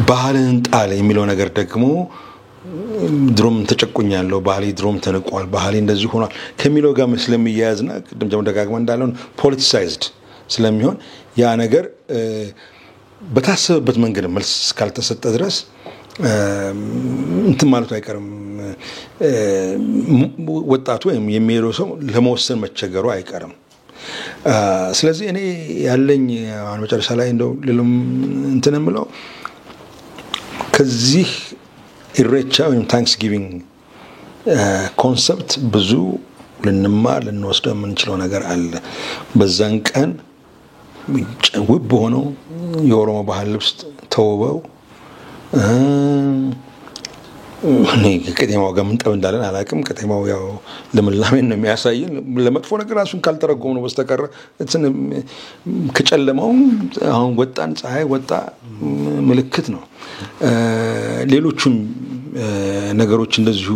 ባህልን ጣል የሚለው ነገር ደግሞ ድሮም ተጨቁኛለሁ፣ ባህሌ ድሮም ተንቋል፣ ባህሌ እንደዚህ ሆኗል ከሚለው ጋር ስለሚያያዝና ቅድም ደጋግመን እንዳለን ፖለቲሳይዝድ ስለሚሆን ያ ነገር በታሰበበት መንገድ መልስ እስካልተሰጠ ድረስ እንትን ማለቱ አይቀርም። ወጣቱ ወይም የሚሄደው ሰው ለመወሰን መቸገሩ አይቀርም። ስለዚህ እኔ ያለኝ አሁን መጨረሻ ላይ እንደው ሌሎም እንትን የምለው ከዚህ ኢሬቻ ወይም ታንክስጊቪንግ ኮንሰፕት ብዙ ልንወስደው የምንችለው ነገር አለ። በዛን ቀን ውብ በሆነው የኦሮሞ ባህል ልብስ ተውበው ከጤማው ጋር ምንጠብ እንዳለን አላውቅም። ከጤማው ያው ለምላሜን ነው የሚያሳየን። ለመጥፎ ነገር ራሱን ካልተረጎሙ ነው በስተቀር ከጨለማው አሁን ወጣን ፀሐይ ወጣ ምልክት ነው። ሌሎቹም ነገሮች እንደዚሁ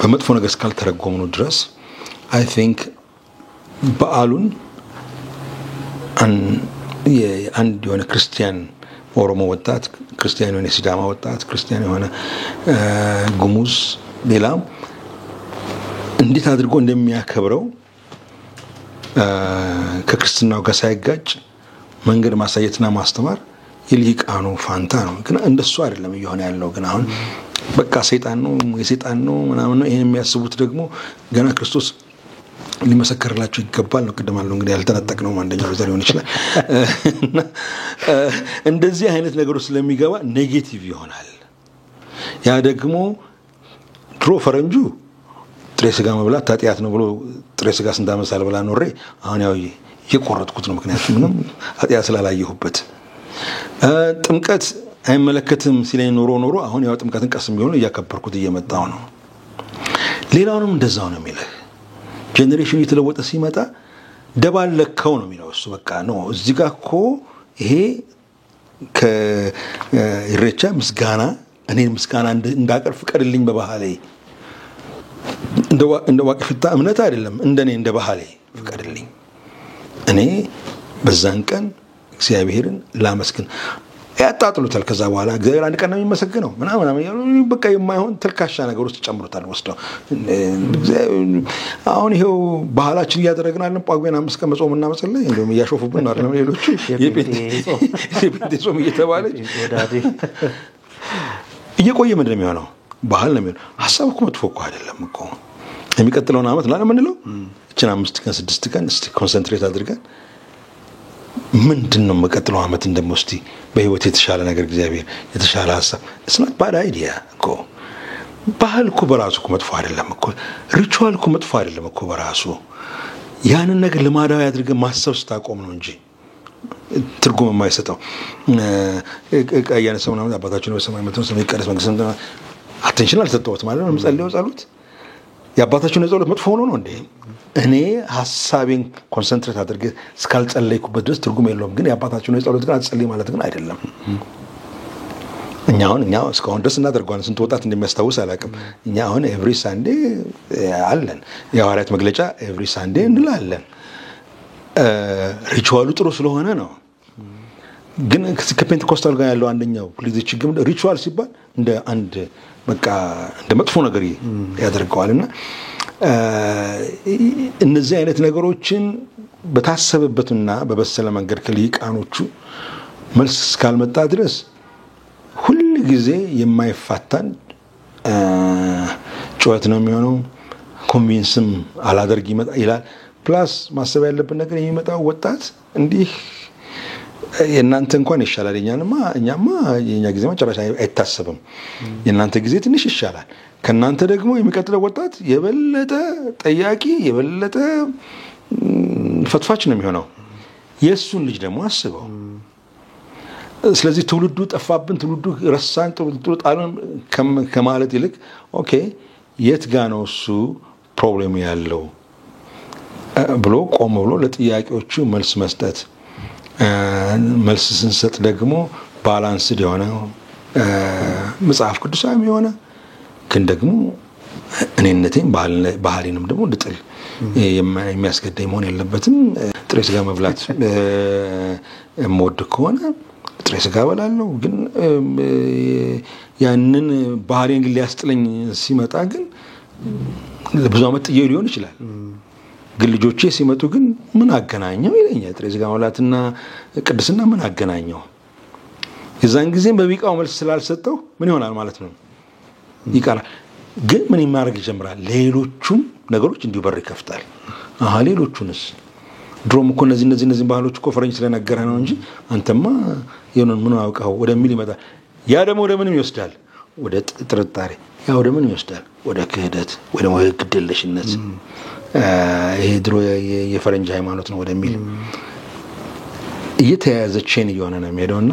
በመጥፎ ነገር እስካልተረጎሙ ነው ድረስ አይ ቲንክ በዓሉን አንድ የሆነ ክርስቲያን ኦሮሞ ወጣት፣ ክርስቲያን የሆነ ሲዳማ ወጣት፣ ክርስቲያን የሆነ ጉሙዝ ሌላም እንዴት አድርጎ እንደሚያከብረው ከክርስትናው ጋር ሳይጋጭ መንገድ ማሳየትና ማስተማር የልሂቃኑ ፋንታ ነው። ግን እንደሱ አይደለም እየሆነ ያለው። ግን አሁን በቃ ሰይጣን ነው የሰይጣን ነው ምናምን ነው። ይሄን የሚያስቡት ደግሞ ገና ክርስቶስ ሊመሰከርላቸው ይገባል ነው። ቅድም አለው እንግዲህ ያልተነጠቅነው አንደኛው ዘር ሊሆን ይችላል። እንደዚህ አይነት ነገሮች ስለሚገባ ኔጌቲቭ ይሆናል። ያ ደግሞ ድሮ ፈረንጁ ጥሬ ስጋ መብላት ኃጢአት ነው ብሎ ጥሬ ስጋ ስንታመሳል ብላ ኖሬ አሁን ያው እየቆረጥኩት ነው። ምክንያቱም ምንም ኃጢአት ስላላየሁበት። ጥምቀት አይመለከትም ሲለኝ ኖሮ አሁን ያው ጥምቀትን ቀስም ቢሆን እያከበርኩት እየመጣው ነው። ሌላውንም እንደዛው ነው የሚለው። ጄኔሬሽኑ እየተለወጠ ሲመጣ ደባለከው ነው የሚለው እሱ። በቃ ነው እዚህ ጋር እኮ ይሄ ከኢሬቻ ምስጋና እኔን ምስጋና እንዳቀርብ ፍቀድልኝ በባህሌ እንደ ዋቅፍታ እምነት አይደለም እንደኔ እንደ ባህሌ ፍቀድልኝ። እኔ በዛን ቀን እግዚአብሔርን ላመስግን ያጣጥሉታል። ከዛ በኋላ እግዚአብሔር አንድ ቀን ነው የሚመሰግነው ምናምን በቃ የማይሆን ተልካሻ ነገር ውስጥ ጨምሮታል ወስደው። አሁን ይሄው ባህላችን እያደረግናለን። ጳጉሜን 5 ቀን መጾምና መጸለይ እንደውም እያሾፉብን ነው አይደለም ሌሎቹ የጴንጤ ጾም እየተባለ እየቆየ ምንድን ነው የሚሆነው? ባህል ነው የሚሆነው። ሀሳብ እኮ መጥፎ እኮ አይደለም እኮ። የሚቀጥለውን ዓመት ላለ ምንለው እችን 5 ቀን 6 ቀን እስቲ ኮንሰንትሬት አድርገን ምንድነው መቀጥለው ዓመት እንደምወስቲ በህይወት የተሻለ ነገር እግዚአብሔር የተሻለ ሐሳብ it's not bad idea እኮ። ባህል እኮ በራሱ እኮ መጥፎ አይደለም እኮ። ሪቹዋል እኮ መጥፎ አይደለም እኮ በራሱ። ያንን ነገር ልማዳዊ አድርገን ማሰብ ስታቆም ነው እንጂ ትርጉም የማይሰጠው። ያያነሰው ነው አባታችን በሰማይ መጥተው ስለሚቀደስ መንግስት አቴንሽን አልሰጠውት ማለት ነው። መጸለዩ ጸሎት የአባታችን ጸሎት መጥፎ ሆኖ ነው እንዴ? እኔ ሐሳቤን ኮንሰንትሬት አድርጌ እስካልጸለይኩበት ድረስ ትርጉም የለውም። ግን የአባታችን ጸሎት ግን አትጸልይ ማለት ግን አይደለም። እኛ እስካሁን ድረስ እናደርገዋለን። ስንት ወጣት እንደሚያስታውስ አላውቅም። እኛ አሁን ኤቭሪ ሳንዴ አለን የሐዋርያት መግለጫ ኤቭሪ ሳንዴ እንላለን። ሪቹዋሉ ጥሩ ስለሆነ ነው። ግን ከፔንቴኮስታል ጋር ያለው አንደኛው ፕሊዝ ችግር ሪቹዋል ሲባል እንደ አንድ በቃ እንደ መጥፎ ነገር ያደርገዋልና እነዚህ አይነት ነገሮችን በታሰበበትና በበሰለ መንገድ ከሊቃኖቹ መልስ እስካልመጣ ድረስ ሁሉ ጊዜ የማይፋታን ጩኸት ነው የሚሆነው። ኮንቪንስም አላደርግ ይላል። ፕላስ ማሰብ ያለብን ነገር የሚመጣው ወጣት እንዲህ የናንተ እንኳን ይሻላል። እኛማ የኛ ጊዜ መጨረሻ አይታሰብም። የናንተ ጊዜ ትንሽ ይሻላል። ከናንተ ደግሞ የሚቀጥለው ወጣት የበለጠ ጠያቂ የበለጠ ፈትፋች ነው የሚሆነው። የሱን ልጅ ደግሞ አስበው። ስለዚህ ትውልዱ ጠፋብን፣ ትውልዱ ረሳን፣ ትውልዱ ጣልን ከማለት ይልቅ ኦኬ የት ጋር ነው እሱ ፕሮብሌም ያለው ብሎ ቆም ብሎ ለጥያቄዎቹ መልስ መስጠት። መልስ ስንሰጥ ደግሞ ባላንስድ የሆነ መጽሐፍ ቅዱሳዊ የሆነ ግን ደግሞ እኔነቴን ባህሌንም ደግሞ እንድጥል የሚያስገድደኝ መሆን የለበትም። ጥሬ ስጋ መብላት የምወድ ከሆነ ጥሬ ስጋ እበላለሁ። ግን ያንን ባህሌን ግን ሊያስጥለኝ ሲመጣ ግን ለብዙ ዓመት ጥዬው ሊሆን ይችላል። ግን ልጆቼ ሲመጡ ግን ምን አገናኘው ይለኛል። ጥሬ ስጋ መብላትና ቅድስና ምን አገናኘው? የዛን ጊዜም በቢቃው መልስ ስላልሰጠው ምን ይሆናል ማለት ነው? ይቀራል። ግን ምን ይማረግ ይጀምራል? ሌሎቹም ነገሮች እንዲሁ በር ይከፍታል። ሌሎቹንስ ድሮም እኮ እነዚህ ባህሎች እኮ ፈረንጅ ስለነገረ ነው እንጂ አንተማ የሆነን ምን አውቀው ወደሚል ይመጣል። ያ ደግሞ ወደ ምንም ይወስዳል? ወደ ጥርጣሬ። ያ ወደ ምንም ይወስዳል? ወደ ክህደት፣ ወደ ግድየለሽነት። ይሄ ድሮ የፈረንጅ ሃይማኖት ነው ወደሚል እየተያያዘ ቼን እየሆነ ነው የሚሄደውና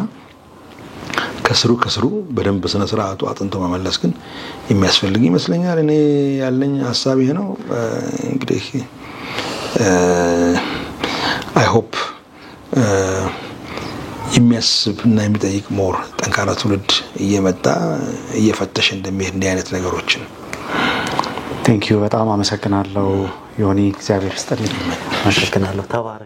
ከስሩ በደንብ ስነ ስርዓቱ አጥንቶ መመለስ ግን የሚያስፈልግ ይመስለኛል። እኔ ያለኝ ሐሳብ ይሄ ነው። እንግዲህ አይ ሆፕ የሚያስብና የሚጠይቅ ሞር ጠንካራ ትውልድ እየመጣ እየፈተሽ እንደሚሄድ እንዲህ አይነት ነገሮችን ቴንክ ዩ በጣም አመሰግናለሁ ዮኒ። እግዚአብሔር ይስጥልኝ። አመሰግናለሁ። ተባረክ።